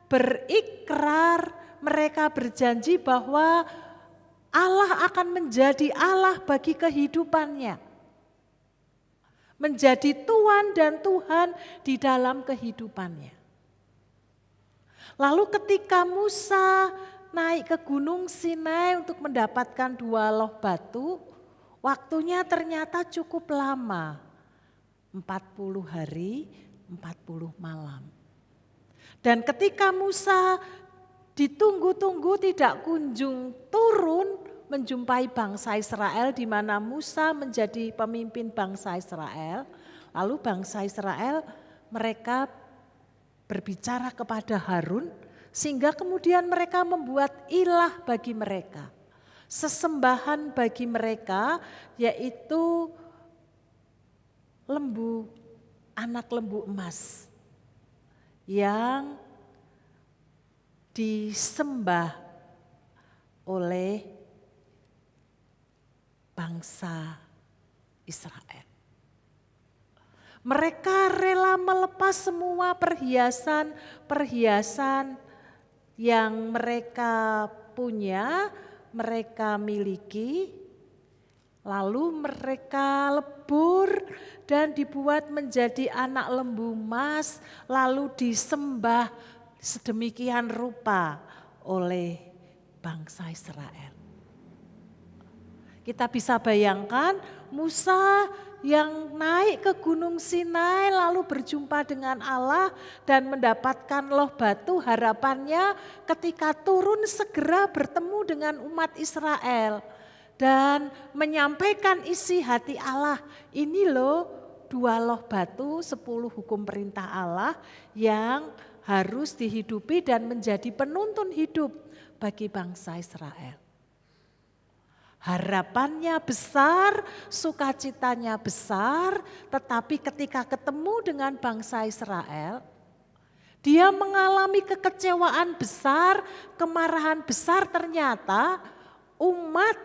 berikrar, mereka berjanji bahwa Allah akan menjadi Allah bagi kehidupannya. menjadi tuan dan Tuhan di dalam kehidupannya. Lalu ketika Musa naik ke Gunung Sinai untuk mendapatkan 2 loh batu, waktunya ternyata cukup lama, 40 hari, 40 malam. Dan ketika Musa ditunggu-tunggu tidak kunjung turun menjumpai bangsa Israel, di mana Musa menjadi pemimpin bangsa Israel. Lalu bangsa Israel mereka berbicara kepada Harun, sehingga kemudian mereka membuat ilah bagi mereka. Sesembahan bagi mereka, yaitu lembu, anak lembu emas yang disembah oleh bangsa Israel. Mereka rela melepas semua perhiasan-perhiasan yang mereka punya, mereka miliki, lalu mereka lebur dan dibuat menjadi anak lembu emas, lalu disembah sedemikian rupa oleh bangsa Israel. Kita bisa bayangkan Musa yang naik ke Gunung Sinai lalu berjumpa dengan Allah dan mendapatkan loh batu, harapannya ketika turun segera bertemu dengan umat Israel dan menyampaikan isi hati Allah. Ini loh 2 loh batu, 10 hukum perintah Allah yang harus dihidupi dan menjadi penuntun hidup bagi bangsa Israel. Harapannya besar, sukacitanya besar, tetapi ketika ketemu dengan bangsa Israel, dia mengalami kekecewaan besar, kemarahan besar. Ternyata umat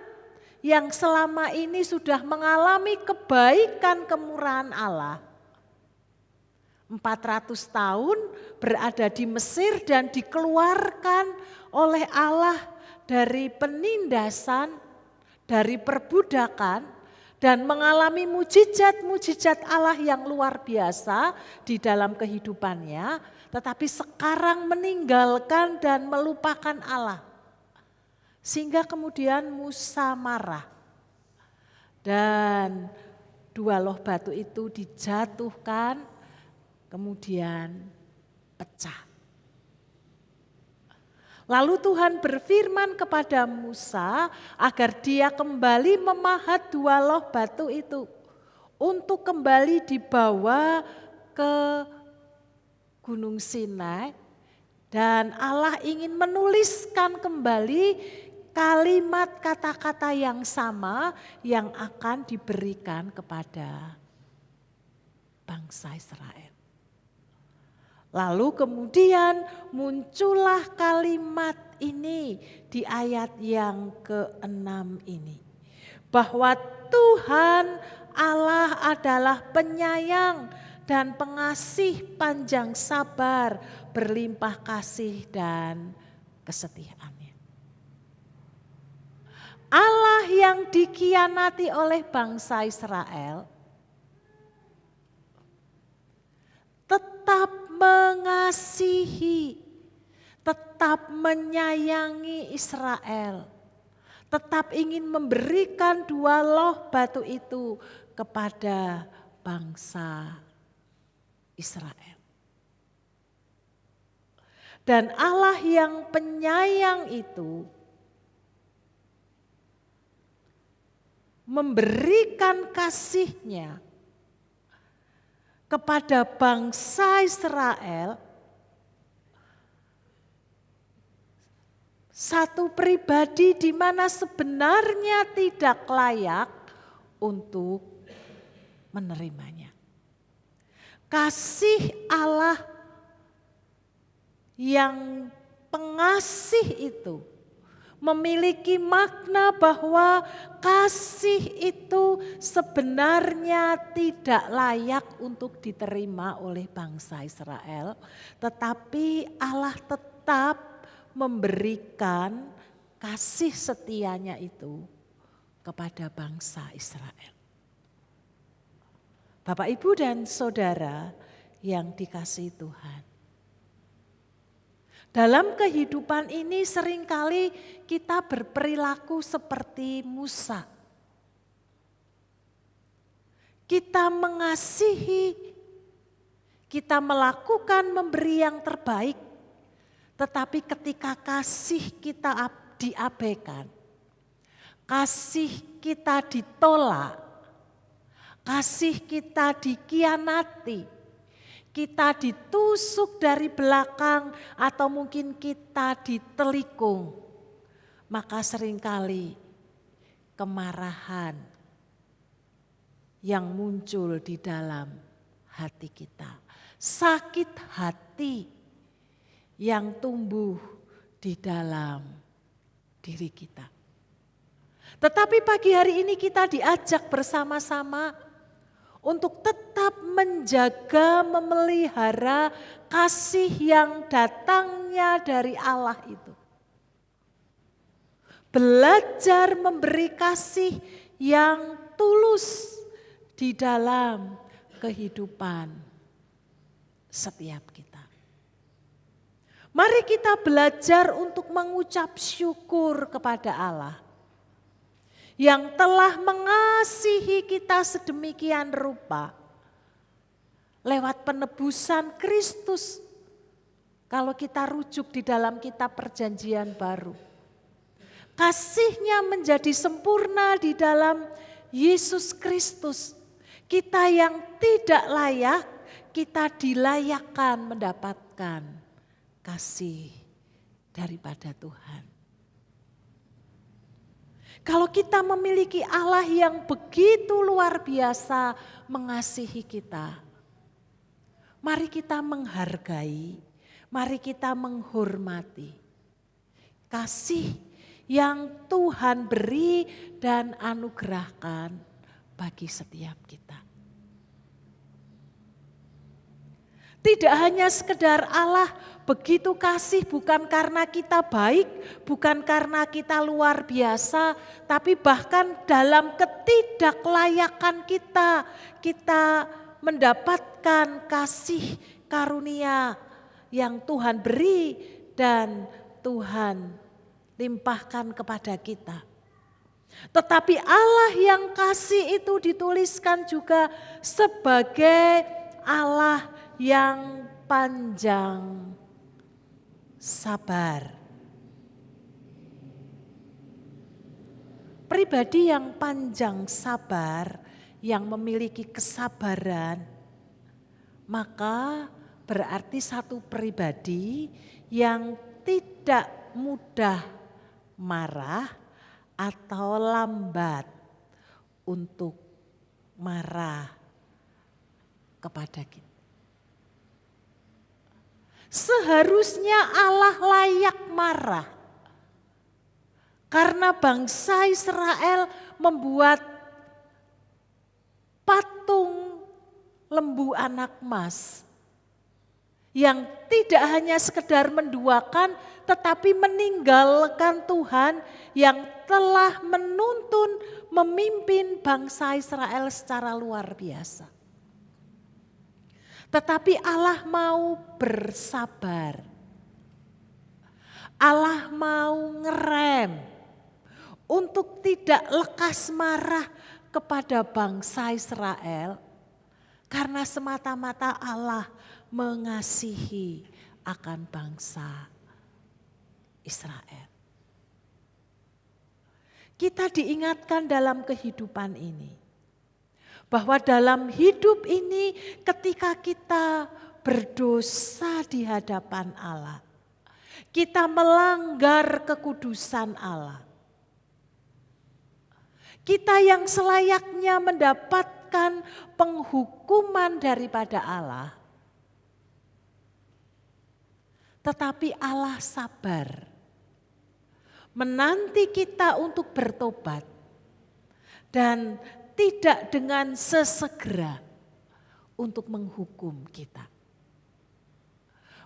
yang selama ini sudah mengalami kebaikan kemurahan Allah, 400 tahun berada di Mesir dan dikeluarkan oleh Allah dari penindasan, dari perbudakan, dan mengalami mujizat-mujizat Allah yang luar biasa di dalam kehidupannya, tetapi sekarang meninggalkan dan melupakan Allah. Sehingga kemudian Musa marah dan 2 loh batu itu dijatuhkan, kemudian pecah. Lalu Tuhan berfirman kepada Musa agar dia kembali memahat 2 loh batu itu untuk kembali dibawa ke Gunung Sinai, dan Allah ingin menuliskan kembali kalimat kata-kata yang sama yang akan diberikan kepada bangsa Israel. Lalu kemudian muncullah kalimat ini di ayat yang ke-6 ini. Bahwa Tuhan Allah adalah penyayang dan pengasih panjang sabar, berlimpah kasih dan kesetiaannya. Allah yang dikhianati oleh bangsa Israel tetap mengasihi, tetap menyayangi Israel, tetap ingin memberikan 2 loh batu itu kepada bangsa Israel. Dan Allah yang penyayang itu memberikan kasih-Nya kepada bangsa Israel, satu pribadi di mana sebenarnya tidak layak untuk menerimanya. Kasih Allah yang pengasih itu memiliki makna bahwa kasih itu sebenarnya tidak layak untuk diterima oleh bangsa Israel, tetapi Allah tetap memberikan kasih setianya itu kepada bangsa Israel. Bapak, Ibu, dan Saudara yang dikasihi Tuhan. Dalam kehidupan ini seringkali kita berperilaku seperti Musa. Kita mengasihi, kita melakukan memberi yang terbaik, tetapi ketika kasih kita diabaikan, kasih kita ditolak, kasih kita dikhianati, kita ditusuk dari belakang atau mungkin kita ditelikung, maka seringkali kemarahan yang muncul di dalam hati kita, sakit hati yang tumbuh di dalam diri kita. Tetapi pagi hari ini kita diajak bersama-sama untuk tetap menjaga, memelihara kasih yang datangnya dari Allah itu. Belajar memberi kasih yang tulus di dalam kehidupan setiap kita. Mari kita belajar untuk mengucap syukur kepada Allah yang telah mengasihi kita sedemikian rupa lewat penebusan Kristus. Kalau kita rujuk di dalam kitab Perjanjian Baru, kasih-Nya menjadi sempurna di dalam Yesus Kristus. Kita yang tidak layak, kita dilayakkan mendapatkan kasih daripada Tuhan. Kalau kita memiliki Allah yang begitu luar biasa mengasihi kita, mari kita menghargai, mari kita menghormati kasih yang Tuhan beri dan anugerahkan bagi setiap kita. Tidak hanya sekedar Allah begitu kasih bukan karena kita baik, bukan karena kita luar biasa, tapi bahkan dalam ketidaklayakan kita mendapatkan kasih karunia yang Tuhan beri dan Tuhan limpahkan kepada kita. Tetapi Allah yang kasih itu dituliskan juga sebagai Allah yang panjang sabar. Pribadi yang panjang sabar, yang memiliki kesabaran, maka berarti satu pribadi yang tidak mudah marah atau lambat untuk marah kepada kita. Seharusnya Allah layak marah karena bangsa Israel membuat patung lembu anak emas yang tidak hanya sekedar menduakan tetapi meninggalkan Tuhan yang telah menuntun memimpin bangsa Israel secara luar biasa. Tetapi Allah mau bersabar. Allah mau ngerem untuk tidak lekas marah kepada bangsa Israel karena semata-mata Allah mengasihi akan bangsa Israel. Kita diingatkan dalam kehidupan ini bahwa dalam hidup ini ketika kita berdosa di hadapan Allah, kita melanggar kekudusan Allah. Kita yang selayaknya mendapatkan penghukuman daripada Allah, tetapi Allah sabar menanti kita untuk bertobat dan tidak dengan sesegera untuk menghukum kita.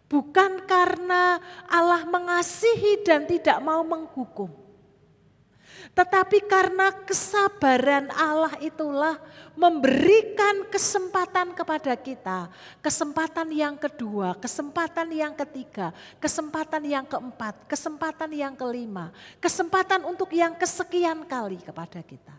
Bukan karena Allah mengasihi dan tidak mau menghukum, Tetapi karena kesabaran Allah itulah memberikan kesempatan kepada kita. Kesempatan yang kedua, kesempatan yang ketiga, kesempatan yang keempat, kesempatan yang kelima. Kesempatan untuk yang kesekian kali kepada kita.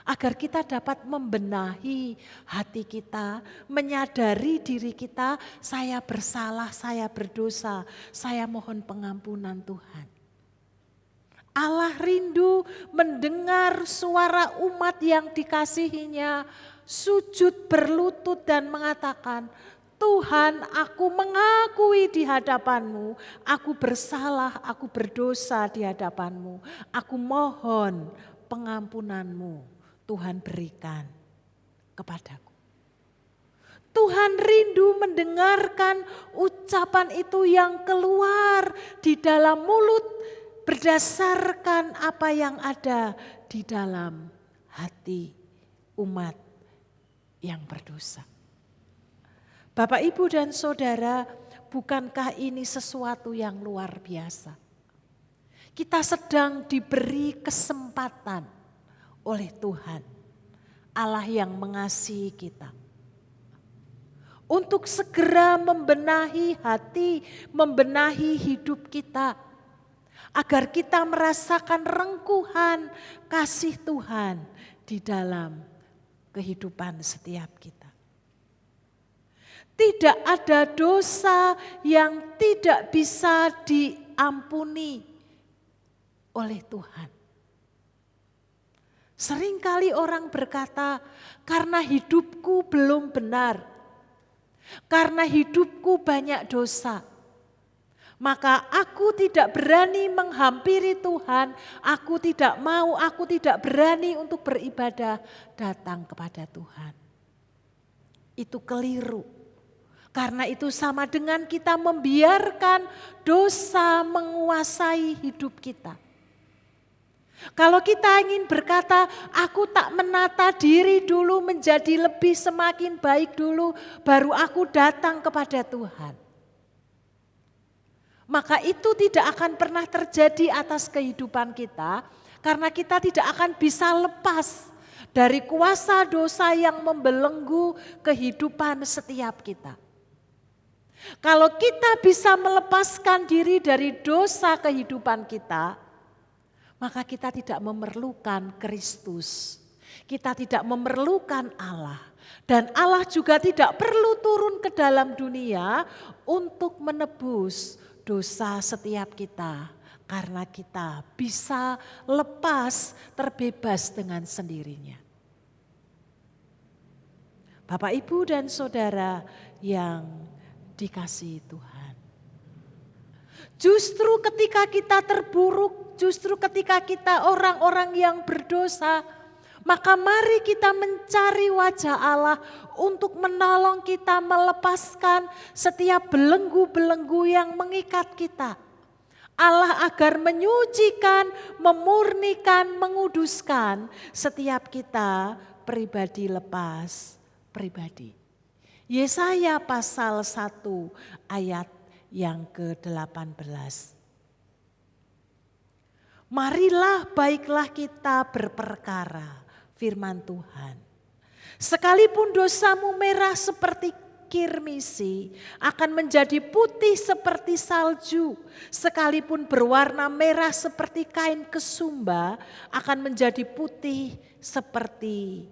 Agar kita dapat membenahi hati kita, menyadari diri kita, saya bersalah, saya berdosa, saya mohon pengampunan Tuhan. Allah rindu mendengar suara umat yang dikasihinya sujud berlutut dan mengatakan, Tuhan, aku mengakui di hadapan-Mu, aku bersalah, aku berdosa di hadapan-Mu, aku mohon pengampunan-Mu, Tuhan berikan kepadaku. Tuhan rindu mendengarkan ucapan itu yang keluar di dalam mulut berdasarkan apa yang ada di dalam hati umat yang berdosa. Bapak, Ibu, dan Saudara, bukankah ini sesuatu yang luar biasa? Kita sedang diberi kesempatan oleh Tuhan, Allah yang mengasihi kita, untuk segera membenahi hati, membenahi hidup kita, agar kita merasakan rengkuhan kasih Tuhan di dalam kehidupan setiap kita. Tidak ada dosa yang tidak bisa diampuni oleh Tuhan. Seringkali orang berkata, karena hidupku belum benar, karena hidupku banyak dosa, maka aku tidak berani menghampiri Tuhan, aku tidak mau, aku tidak berani untuk beribadah datang kepada Tuhan. Itu keliru. Karena itu sama dengan kita membiarkan dosa menguasai hidup kita. Kalau kita ingin berkata, aku tak menata diri dulu menjadi lebih semakin baik dulu, baru aku datang kepada Tuhan. Maka itu tidak akan pernah terjadi atas kehidupan kita, karena kita tidak akan bisa lepas dari kuasa dosa yang membelenggu kehidupan setiap kita. Kalau kita bisa melepaskan diri dari dosa kehidupan kita, maka kita tidak memerlukan Kristus. Kita tidak memerlukan Allah. Dan Allah juga tidak perlu turun ke dalam dunia untuk menebus dosa setiap kita. Karena kita bisa lepas, terbebas dengan sendirinya. Bapak, Ibu, dan Saudara yang dikasihi Tuhan. Justru ketika kita terburuk, justru ketika kita orang-orang yang berdosa, maka mari kita mencari wajah Allah untuk menolong kita melepaskan setiap belenggu-belenggu yang mengikat kita. Allah agar menyucikan, memurnikan, menguduskan setiap kita pribadi lepas pribadi. Yesaya pasal 1 ayat yang ke-18. Marilah baiklah kita berperkara, firman Tuhan. Sekalipun dosamu merah seperti kirmisi, akan menjadi putih seperti salju. Sekalipun berwarna merah seperti kain kesumba, akan menjadi putih seperti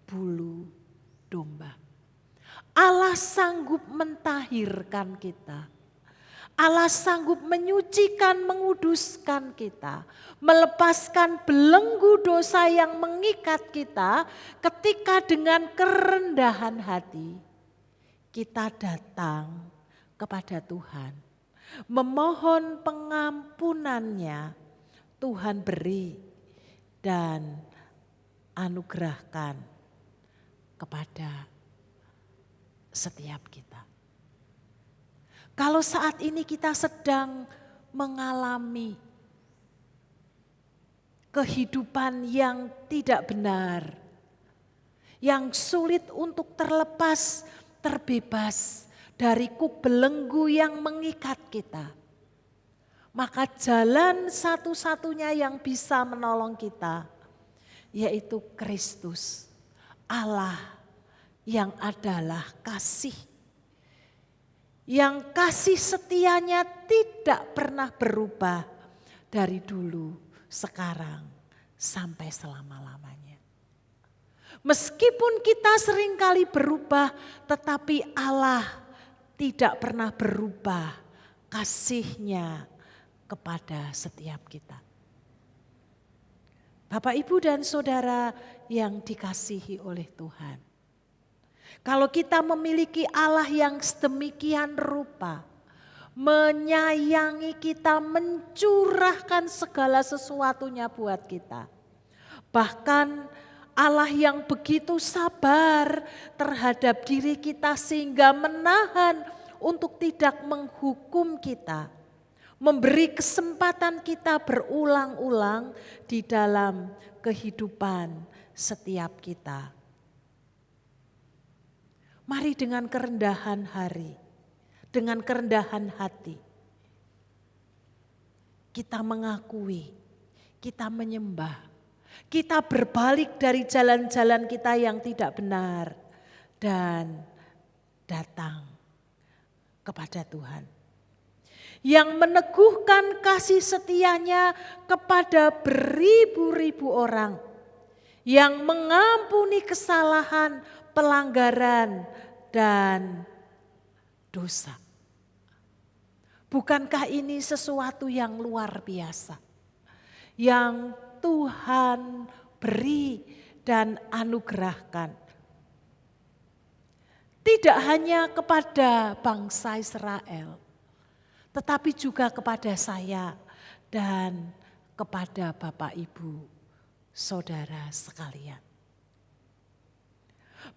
bulu domba. Allah sanggup mentahirkan kita. Allah sanggup menyucikan, menguduskan kita, melepaskan belenggu dosa yang mengikat kita ketika dengan kerendahan hati kita datang kepada Tuhan. Memohon pengampunannya, Tuhan beri dan anugerahkan kepada setiap kita. Kalau saat ini kita sedang mengalami kehidupan yang tidak benar, yang sulit untuk terlepas, terbebas dari kuk belenggu yang mengikat kita, maka jalan satu-satunya yang bisa menolong kita yaitu Kristus, Allah yang adalah kasih. Yang kasih setianya tidak pernah berubah dari dulu, sekarang, sampai selama-lamanya. Meskipun kita seringkali berubah, tetapi Allah tidak pernah berubah kasih-Nya kepada setiap kita. Bapak, Ibu, dan Saudara yang dikasihi oleh Tuhan. Kalau kita memiliki Allah yang sedemikian rupa, menyayangi kita, mencurahkan segala sesuatunya buat kita. Bahkan Allah yang begitu sabar terhadap diri kita sehingga menahan untuk tidak menghukum kita. Memberi kesempatan kita berulang-ulang di dalam kehidupan setiap kita. Mari dengan kerendahan hari, dengan kerendahan hati, kita mengakui, kita menyembah, kita berbalik dari jalan-jalan kita yang tidak benar dan datang kepada Tuhan. Yang meneguhkan kasih setianya kepada beribu-ribu orang, yang mengampuni kesalahan, pelanggaran, dan dosa. Bukankah ini sesuatu yang luar biasa? Yang Tuhan beri dan anugerahkan. Tidak hanya kepada bangsa Israel, tetapi juga kepada saya dan kepada Bapak, Ibu, Saudara sekalian.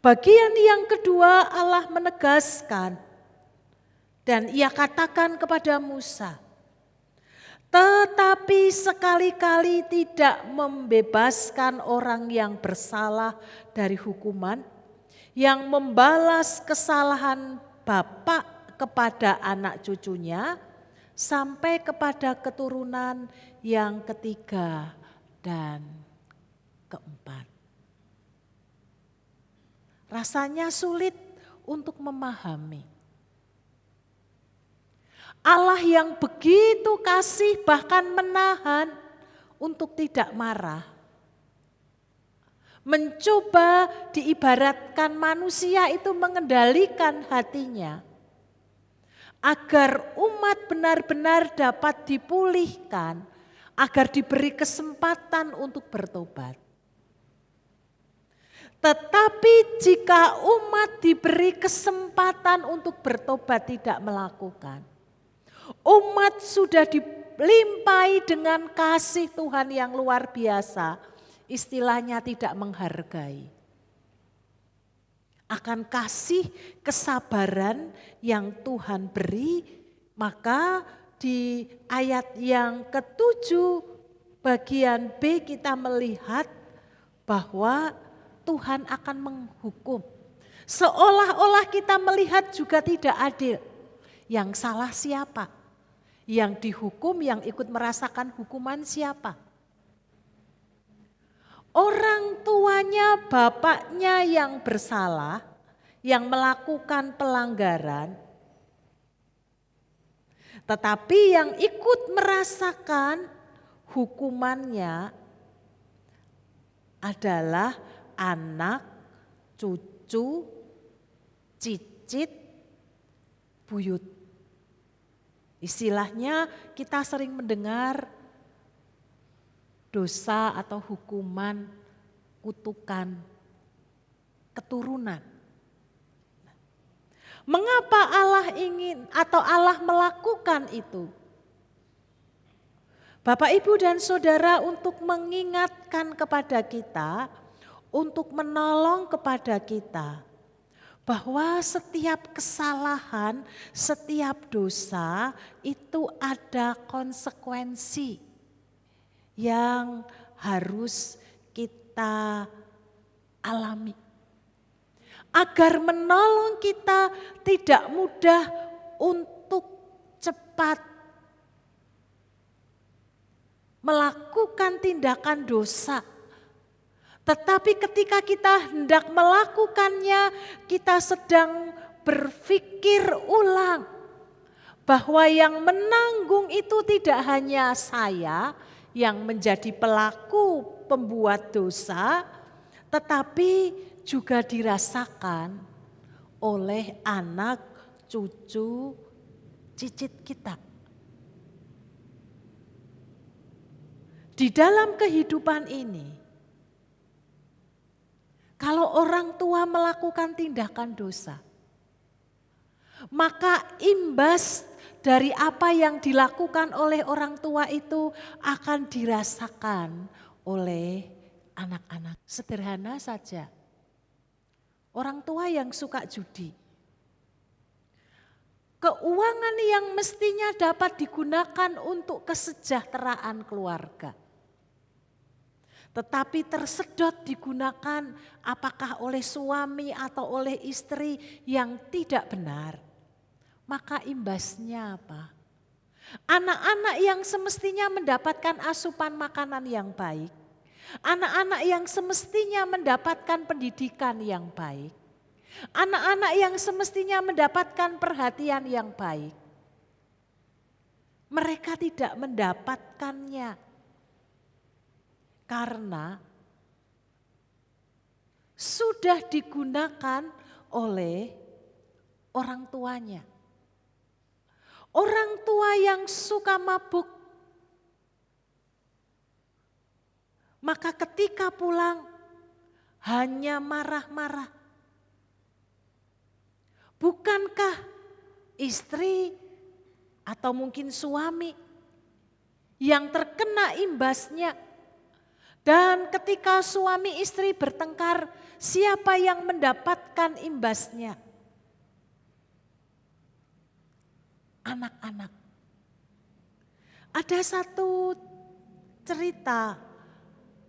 Bagian yang kedua, Allah menegaskan dan Ia katakan kepada Musa, tetapi sekali-kali tidak membebaskan orang yang bersalah dari hukuman, yang membalas kesalahan bapak kepada anak cucunya, sampai kepada keturunan yang ketiga dan keempat. Rasanya sulit untuk memahami. Allah yang begitu kasih bahkan menahan untuk tidak marah. Mencoba diibaratkan manusia itu mengendalikan hatinya. Agar umat benar-benar dapat dipulihkan, agar diberi kesempatan untuk bertobat. Tetapi jika umat diberi kesempatan untuk bertobat tidak melakukan, umat sudah dilimpahi dengan kasih Tuhan yang luar biasa, istilahnya tidak menghargai. Akan kasih kesabaran yang Tuhan beri, maka di ayat yang ke-7 bagian B kita melihat bahwa Tuhan akan menghukum. Seolah-olah kita melihat juga tidak adil. Yang salah siapa? Yang dihukum, yang ikut merasakan hukuman siapa? Orang tuanya, bapaknya yang bersalah, yang melakukan pelanggaran, tetapi yang ikut merasakan hukumannya adalah anak, cucu, cicit, buyut. Istilahnya kita sering mendengar dosa atau hukuman, kutukan, keturunan. Mengapa Allah ingin atau Allah melakukan itu? Bapak, Ibu, dan Saudara, untuk mengingatkan kepada kita, untuk menolong kepada kita, bahwa setiap kesalahan, setiap dosa itu ada konsekuensi yang harus kita alami. Agar menolong kita tidak mudah untuk cepat melakukan tindakan dosa. Tetapi ketika kita hendak melakukannya, kita sedang berpikir ulang bahwa yang menanggung itu tidak hanya saya yang menjadi pelaku pembuat dosa, tetapi juga dirasakan oleh anak, cucu, cicit kita. Di dalam kehidupan ini, kalau orang tua melakukan tindakan dosa, maka imbas dari apa yang dilakukan oleh orang tua itu akan dirasakan oleh anak-anak. Sederhana saja, orang tua yang suka judi, keuangan yang mestinya dapat digunakan untuk kesejahteraan keluarga, tetapi tersedot digunakan apakah oleh suami atau oleh istri yang tidak benar, maka imbasnya apa? Anak-anak yang semestinya mendapatkan asupan makanan yang baik, anak-anak yang semestinya mendapatkan pendidikan yang baik, anak-anak yang semestinya mendapatkan perhatian yang baik, mereka tidak mendapatkannya. Karena sudah digunakan oleh orang tuanya. Orang tua yang suka mabuk, maka ketika pulang hanya marah-marah. Bukankah istri atau mungkin suami yang terkena imbasnya? Dan ketika suami istri bertengkar, siapa yang mendapatkan imbasnya? Anak-anak. Ada satu cerita,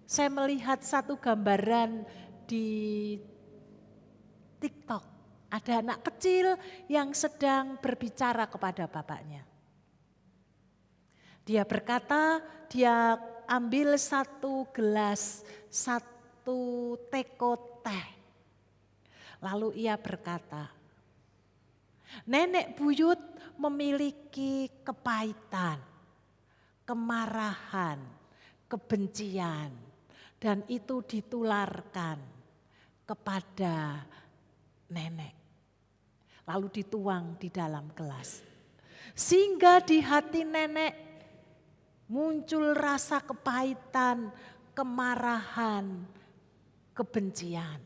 saya melihat satu gambaran di TikTok. Ada anak kecil yang sedang berbicara kepada bapaknya. Dia berkata, dia ambil satu gelas, satu teko teh. Lalu ia berkata, nenek buyut memiliki kepahitan, kemarahan, kebencian, dan itu ditularkan kepada nenek. Lalu dituang di dalam gelas. Sehingga di hati nenek muncul rasa kepahitan, kemarahan, kebencian.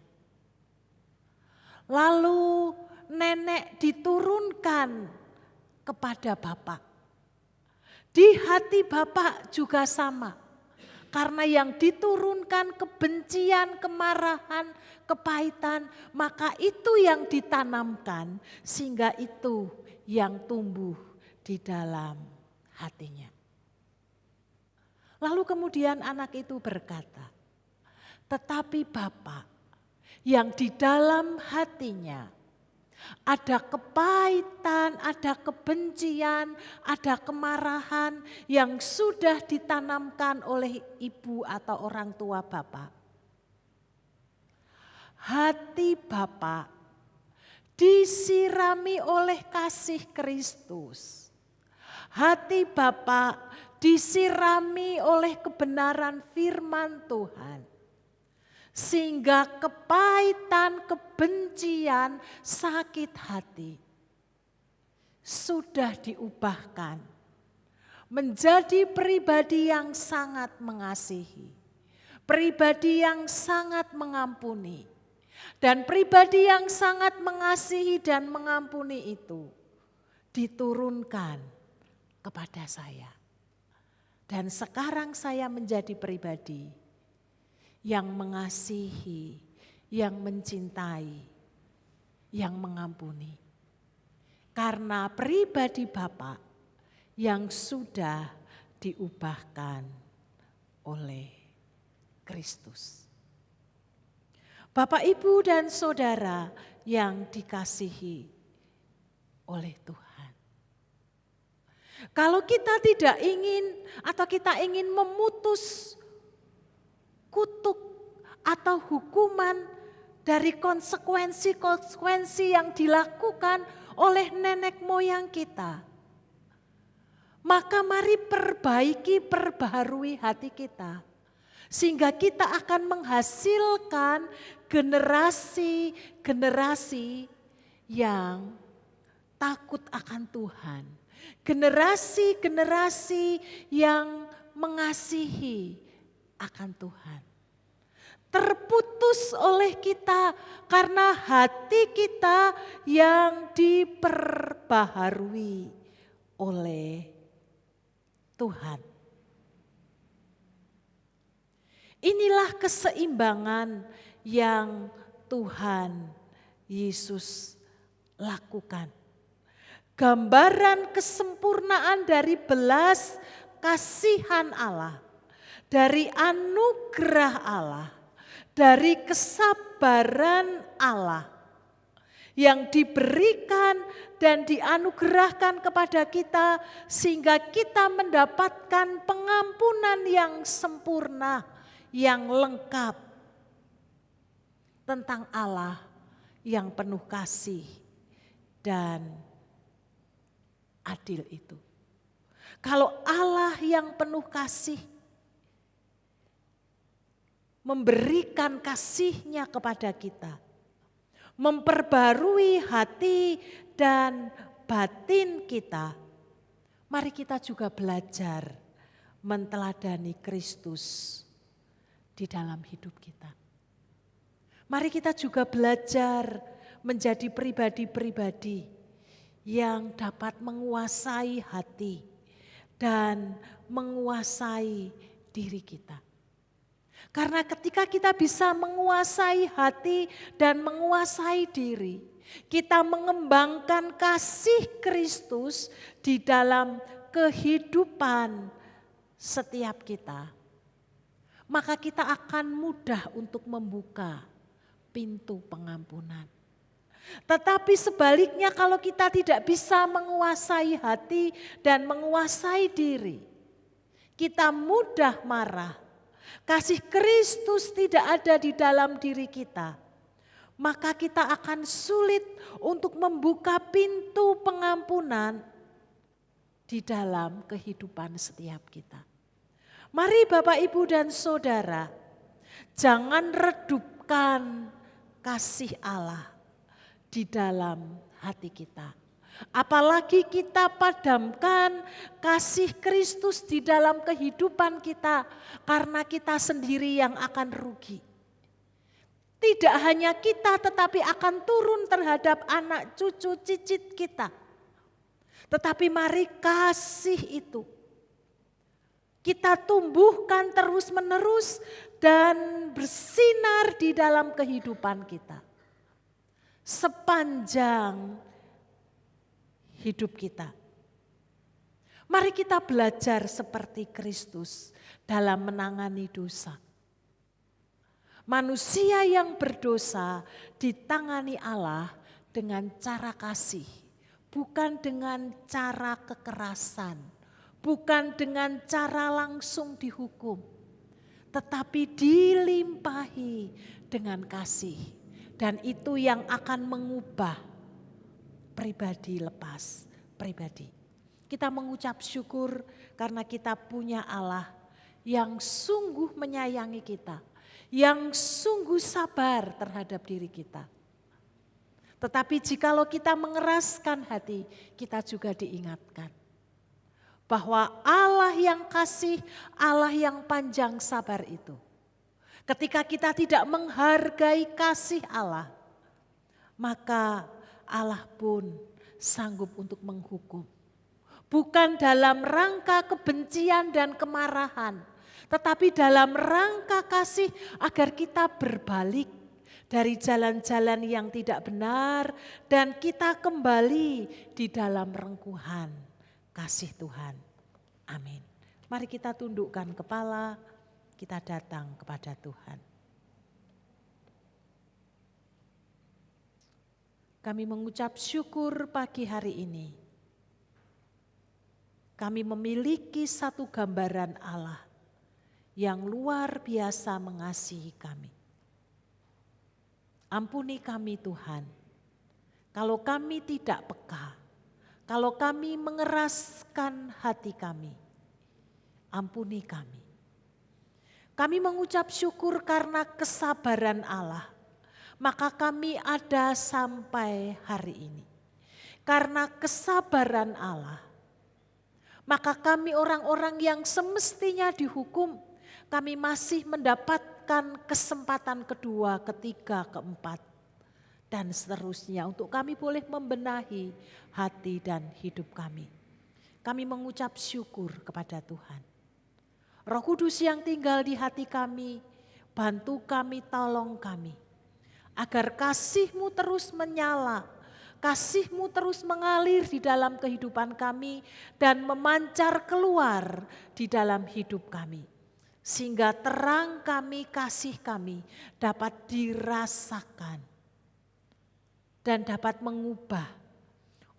Lalu nenek diturunkan kepada bapak. Di hati bapak juga sama. Karena yang diturunkan kebencian, kemarahan, kepahitan, maka itu yang ditanamkan sehingga itu yang tumbuh di dalam hatinya. Lalu kemudian anak itu berkata, tetapi Bapak yang di dalam hatinya ada kepahitan, ada kebencian, ada kemarahan yang sudah ditanamkan oleh ibu atau orang tua Bapak. Hati Bapak disirami oleh kasih Kristus. Hati Bapak disirami oleh kebenaran firman Tuhan. Sehingga kepahitan, kebencian, sakit hati sudah diubahkan menjadi pribadi yang sangat mengasihi, pribadi yang sangat mengampuni. Dan pribadi yang sangat mengasihi dan mengampuni itu diturunkan kepada saya. Dan sekarang saya menjadi pribadi yang mengasihi, yang mencintai, yang mengampuni. Karena pribadi Bapak yang sudah diubahkan oleh Kristus. Bapak, Ibu, dan Saudara yang dikasihi oleh Tuhan. Kalau kita tidak ingin atau kita ingin memutus kutuk atau hukuman dari konsekuensi-konsekuensi yang dilakukan oleh nenek moyang kita, maka mari perbaharui hati kita. Sehingga kita akan menghasilkan generasi-generasi yang takut akan Tuhan. Generasi-generasi yang mengasihi akan Tuhan. Terputus oleh kita karena hati kita yang diperbaharui oleh Tuhan. Inilah keseimbangan yang Tuhan Yesus lakukan. Gambaran kesempurnaan dari belas kasihan Allah, dari anugerah Allah, dari kesabaran Allah yang diberikan dan dianugerahkan kepada kita sehingga kita mendapatkan pengampunan yang sempurna, yang lengkap tentang Allah yang penuh kasih dan adil itu. Kalau Allah yang penuh kasih memberikan kasih-Nya kepada kita, memperbarui hati dan batin kita, mari kita juga belajar menteladani Kristus di dalam hidup kita. Mari kita juga belajar menjadi pribadi-pribadi yang dapat menguasai hati dan menguasai diri kita. Karena ketika kita bisa menguasai hati dan menguasai diri, kita mengembangkan kasih Kristus di dalam kehidupan setiap kita, maka kita akan mudah untuk membuka pintu pengampunan. Tetapi sebaliknya kalau kita tidak bisa menguasai hati dan menguasai diri, kita mudah marah. Kasih Kristus tidak ada di dalam diri kita, maka kita akan sulit untuk membuka pintu pengampunan di dalam kehidupan setiap kita. Mari Bapak, Ibu dan Saudara, jangan redupkan kasih Allah di dalam hati kita. Apalagi kita padamkan kasih Kristus di dalam kehidupan kita karena kita sendiri yang akan rugi. Tidak hanya kita tetapi akan turun terhadap anak cucu cicit kita. Tetapi mari kasih itu kita tumbuhkan terus menerus dan bersinar di dalam kehidupan kita. Sepanjang hidup kita. Mari kita belajar seperti Kristus dalam menangani dosa. Manusia yang berdosa ditangani Allah dengan cara kasih, bukan dengan cara kekerasan, bukan dengan cara langsung dihukum, tetapi dilimpahi dengan kasih. Dan itu yang akan mengubah pribadi lepas pribadi. Kita mengucap syukur karena kita punya Allah yang sungguh menyayangi kita, yang sungguh sabar terhadap diri kita. Tetapi jikalau kita mengeraskan hati, kita juga diingatkan bahwa Allah yang kasih, Allah yang panjang sabar itu, ketika kita tidak menghargai kasih Allah, maka Allah pun sanggup untuk menghukum. Bukan dalam rangka kebencian dan kemarahan, tetapi dalam rangka kasih agar kita berbalik dari jalan-jalan yang tidak benar dan kita kembali di dalam rengkuhan kasih Tuhan. Amin. Mari kita tundukkan kepala, kita datang kepada Tuhan. Kami mengucap syukur pagi hari ini. kami memiliki satu gambaran Allah yang luar biasa mengasihi kami. Ampuni kami Tuhan, kalau kami tidak peka, kalau kami mengeraskan hati kami, ampuni kami. Kami mengucap syukur karena kesabaran Allah, maka kami ada sampai hari ini. Karena kesabaran Allah, maka kami orang-orang yang semestinya dihukum, kami masih mendapatkan kesempatan kedua, ketiga, keempat, dan seterusnya untuk kami boleh membenahi hati dan hidup kami. Kami mengucap syukur kepada Tuhan. Roh Kudus yang tinggal di hati kami, bantu kami, tolong kami. Agar kasih-Mu terus menyala, kasih-Mu terus mengalir di dalam kehidupan kami dan memancar keluar di dalam hidup kami. Sehingga terang kami, kasih kami dapat dirasakan dan dapat mengubah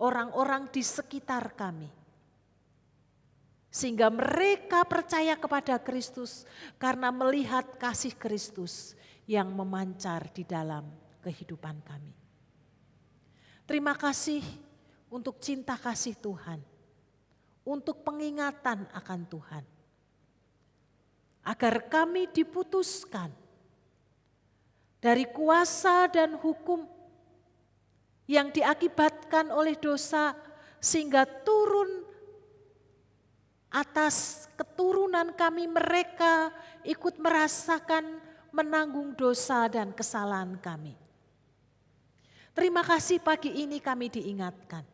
orang-orang di sekitar kami. Sehingga mereka percaya kepada Kristus karena melihat kasih Kristus yang memancar di dalam kehidupan kami. Terima kasih untuk cinta kasih Tuhan, untuk pengingatan akan Tuhan. Agar kami diputuskan dari kuasa dan hukum yang diakibatkan oleh dosa sehingga turun atas keturunan kami, mereka ikut merasakan menanggung dosa dan kesalahan kami. Terima kasih pagi ini kami diingatkan.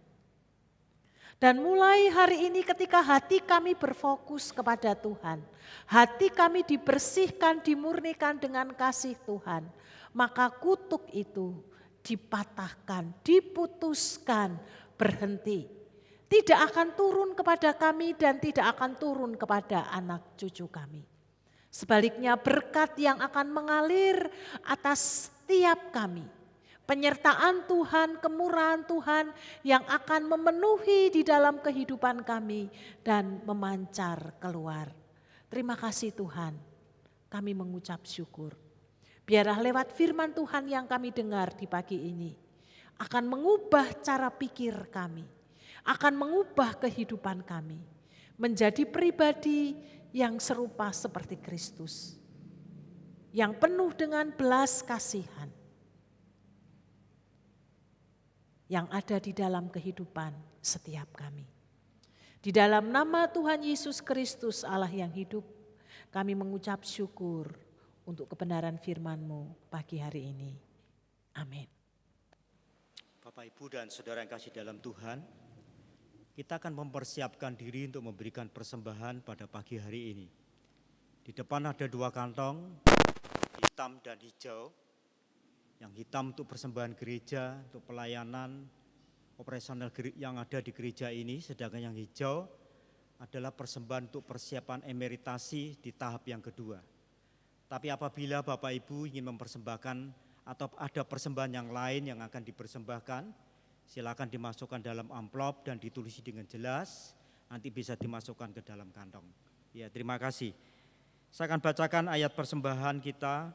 Dan mulai hari ini ketika hati kami berfokus kepada Tuhan, hati kami dibersihkan, dimurnikan dengan kasih Tuhan, maka kutuk itu dipatahkan, diputuskan, berhenti. Tidak akan turun kepada kami dan tidak akan turun kepada anak cucu kami. Sebaliknya berkat yang akan mengalir atas setiap kami. Penyertaan Tuhan, kemurahan Tuhan yang akan memenuhi di dalam kehidupan kami dan memancar keluar. Terima kasih Tuhan, kami mengucap syukur. Biarlah lewat firman Tuhan yang kami dengar di pagi ini akan mengubah cara pikir kami, akan mengubah kehidupan kami menjadi pribadi yang serupa seperti Kristus, yang penuh dengan belas kasihan, yang ada di dalam kehidupan setiap kami. Di dalam nama Tuhan Yesus Kristus Allah yang hidup, kami mengucap syukur untuk kebenaran firman-Mu pagi hari ini. Amin. Bapak, Ibu, dan Saudara yang kasih dalam Tuhan, kita akan mempersiapkan diri untuk memberikan persembahan pada pagi hari ini. Di depan ada 2 kantong, hitam dan hijau. Yang hitam untuk persembahan gereja, untuk pelayanan operasional yang ada di gereja ini, sedangkan yang hijau adalah persembahan untuk persiapan emeritasi di tahap yang kedua. Tapi apabila Bapak Ibu ingin mempersembahkan atau ada persembahan yang lain yang akan dipersembahkan, silakan dimasukkan dalam amplop dan ditulis dengan jelas, nanti bisa dimasukkan ke dalam kantong. Ya, terima kasih. Saya akan bacakan ayat persembahan kita.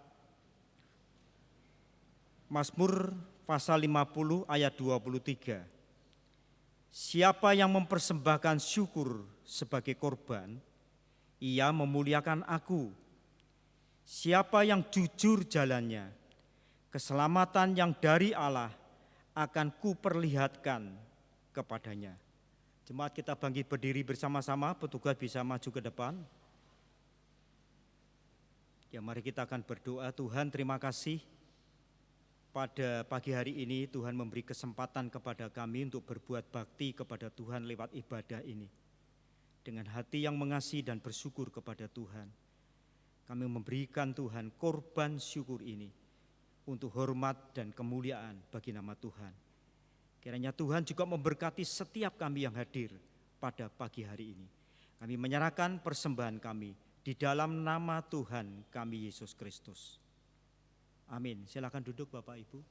Mazmur pasal 50 ayat 23. Siapa yang mempersembahkan syukur sebagai korban, ia memuliakan aku. Siapa yang jujur jalannya, keselamatan yang dari Allah akan kuperlihatkan kepadanya. Jemaat, kita bangkit berdiri bersama-sama, petugas bisa maju ke depan. Ya, mari kita akan berdoa. Tuhan, terima kasih pada pagi hari ini Tuhan memberi kesempatan kepada kami untuk berbuat bakti kepada Tuhan lewat ibadah ini. Dengan hati yang mengasihi dan bersyukur kepada Tuhan, kami memberikan Tuhan korban syukur ini untuk hormat dan kemuliaan bagi nama Tuhan. Kiranya Tuhan juga memberkati setiap kami yang hadir pada pagi hari ini. Kami menyerahkan persembahan kami di dalam nama Tuhan kami Yesus Kristus. Amin. Silakan duduk Bapak Ibu.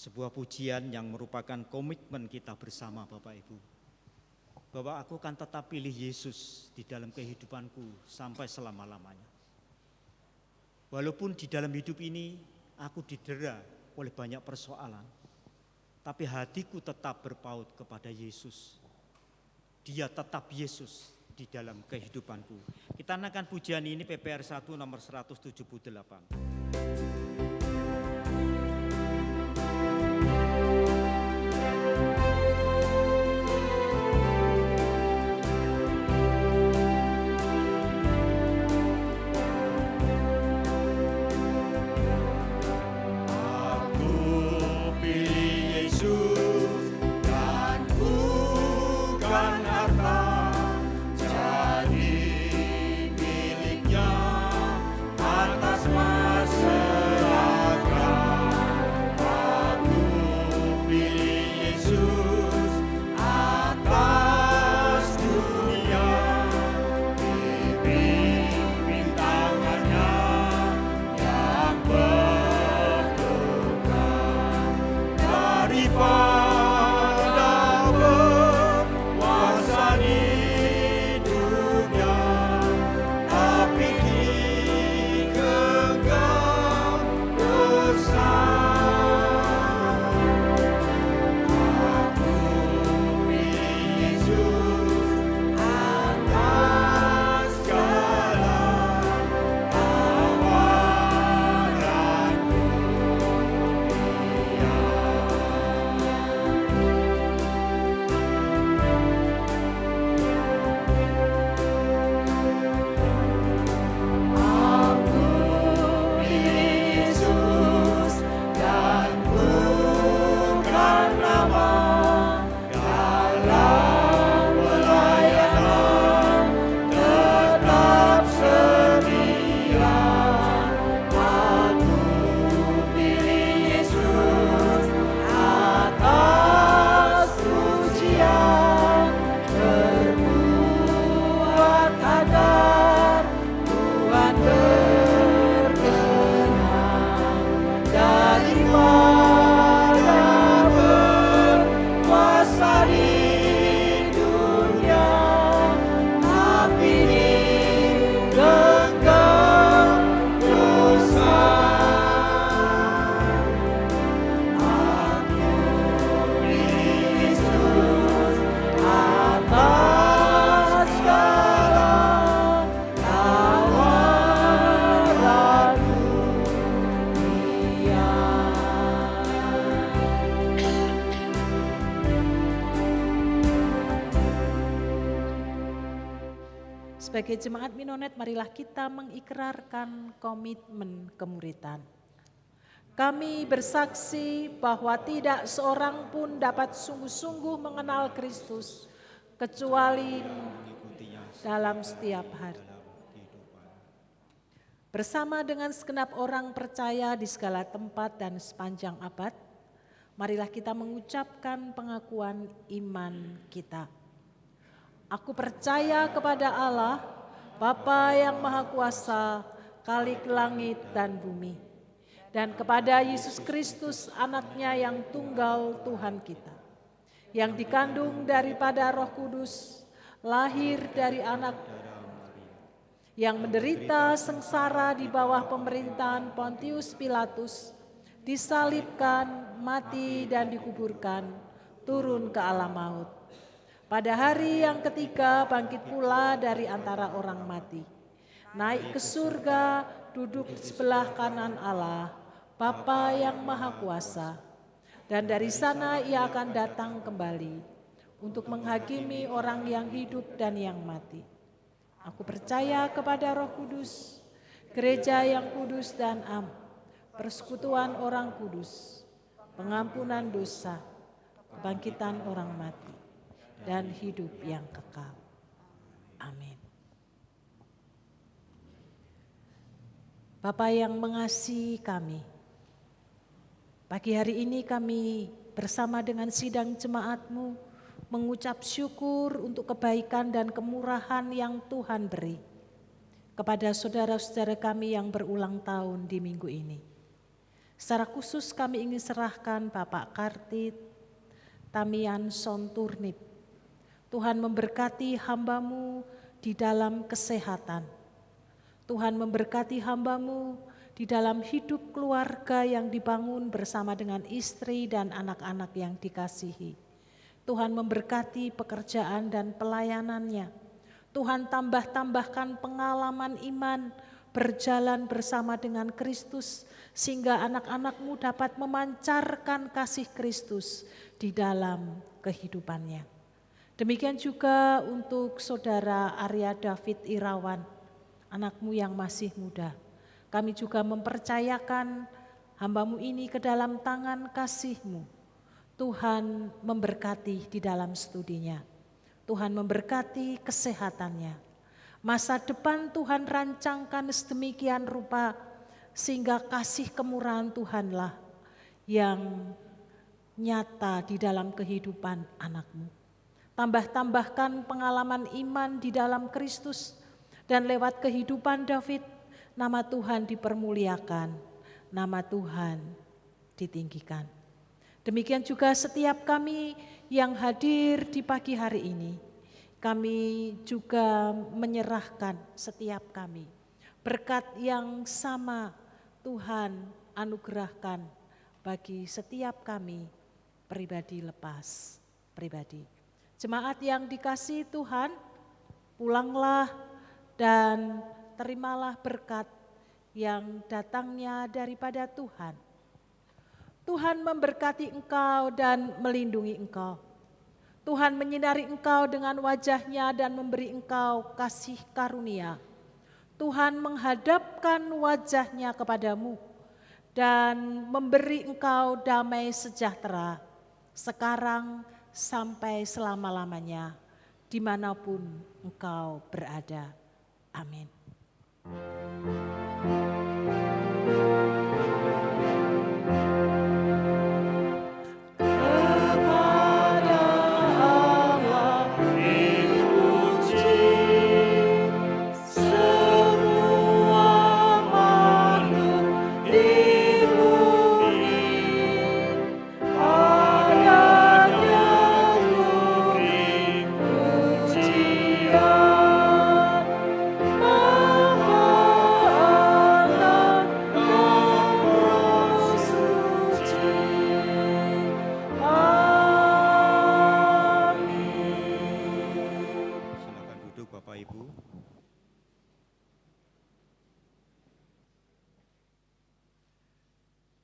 Sebuah pujian yang merupakan komitmen kita bersama Bapak Ibu. Bahwa aku akan tetap pilih Yesus di dalam kehidupanku sampai selama-lamanya. Walaupun di dalam hidup ini aku didera oleh banyak persoalan, tapi hatiku tetap berpaut kepada Yesus. Dia tetap Yesus di dalam kehidupanku. Kita naikkan pujian ini PPR 1 nomor 178. Sebagai jemaat Minonet, marilah kita mengikrarkan komitmen kemuritan. Kami bersaksi bahwa tidak seorang pun dapat sungguh-sungguh mengenal Kristus kecuali dalam setiap hari. Bersama dengan segenap orang percaya di segala tempat dan sepanjang abad, marilah kita mengucapkan pengakuan iman kita. Aku percaya kepada Allah, Bapa yang Maha Kuasa, Khalik langit dan bumi, dan kepada Yesus Kristus, Anaknya yang tunggal Tuhan kita, yang dikandung daripada Roh Kudus, lahir dari anak, yang menderita sengsara di bawah pemerintahan Pontius Pilatus, disalibkan, mati dan dikuburkan, turun ke alam maut. Pada hari yang ketiga bangkit pula dari antara orang mati, naik ke surga, duduk di sebelah kanan Allah, Bapa yang Maha Kuasa. Dan dari sana ia akan datang kembali untuk menghakimi orang yang hidup dan yang mati. Aku percaya kepada Roh Kudus, gereja yang kudus dan am, persekutuan orang kudus, pengampunan dosa, kebangkitan orang mati, dan hidup yang kekal. Amin. Bapa yang mengasihi kami, pagi hari ini kami bersama dengan sidang jemaat-Mu mengucap syukur untuk kebaikan dan kemurahan yang Tuhan beri kepada saudara-saudara kami yang berulang tahun di minggu ini. Secara khusus kami ingin serahkan Bapak Kartit Tamian Sonturnip. Tuhan memberkati hamba-Mu di dalam kesehatan. Tuhan memberkati hamba-Mu di dalam hidup keluarga yang dibangun bersama dengan istri dan anak-anak yang dikasihi. Tuhan memberkati pekerjaan dan pelayanannya. Tuhan tambahkan pengalaman iman berjalan bersama dengan Kristus sehingga anak-anak-Mu dapat memancarkan kasih Kristus di dalam kehidupannya. Demikian juga untuk saudara Arya David Irawan, anak-Mu yang masih muda. Kami juga mempercayakan hamba-Mu ini ke dalam tangan kasih-Mu. Tuhan memberkati di dalam studinya. Tuhan memberkati kesehatannya. Masa depan Tuhan rancangkan sedemikian rupa sehingga kasih kemurahan Tuhanlah yang nyata di dalam kehidupan anak-Mu. Tambahkan pengalaman iman di dalam Kristus dan lewat kehidupan David, nama Tuhan dipermuliakan, nama Tuhan ditinggikan. Demikian juga setiap kami yang hadir di pagi hari ini, kami juga menyerahkan setiap kami. Berkat yang sama Tuhan anugerahkan bagi setiap kami pribadi lepas pribadi. Jemaat yang dikasihi Tuhan, pulanglah dan terimalah berkat yang datangnya daripada Tuhan. Tuhan memberkati engkau dan melindungi engkau. Tuhan menyinari engkau dengan wajah-Nya dan memberi engkau kasih karunia. Tuhan menghadapkan wajah-Nya kepadamu dan memberi engkau damai sejahtera sekarang sampai selama-lamanya dimanapun engkau berada. Amin.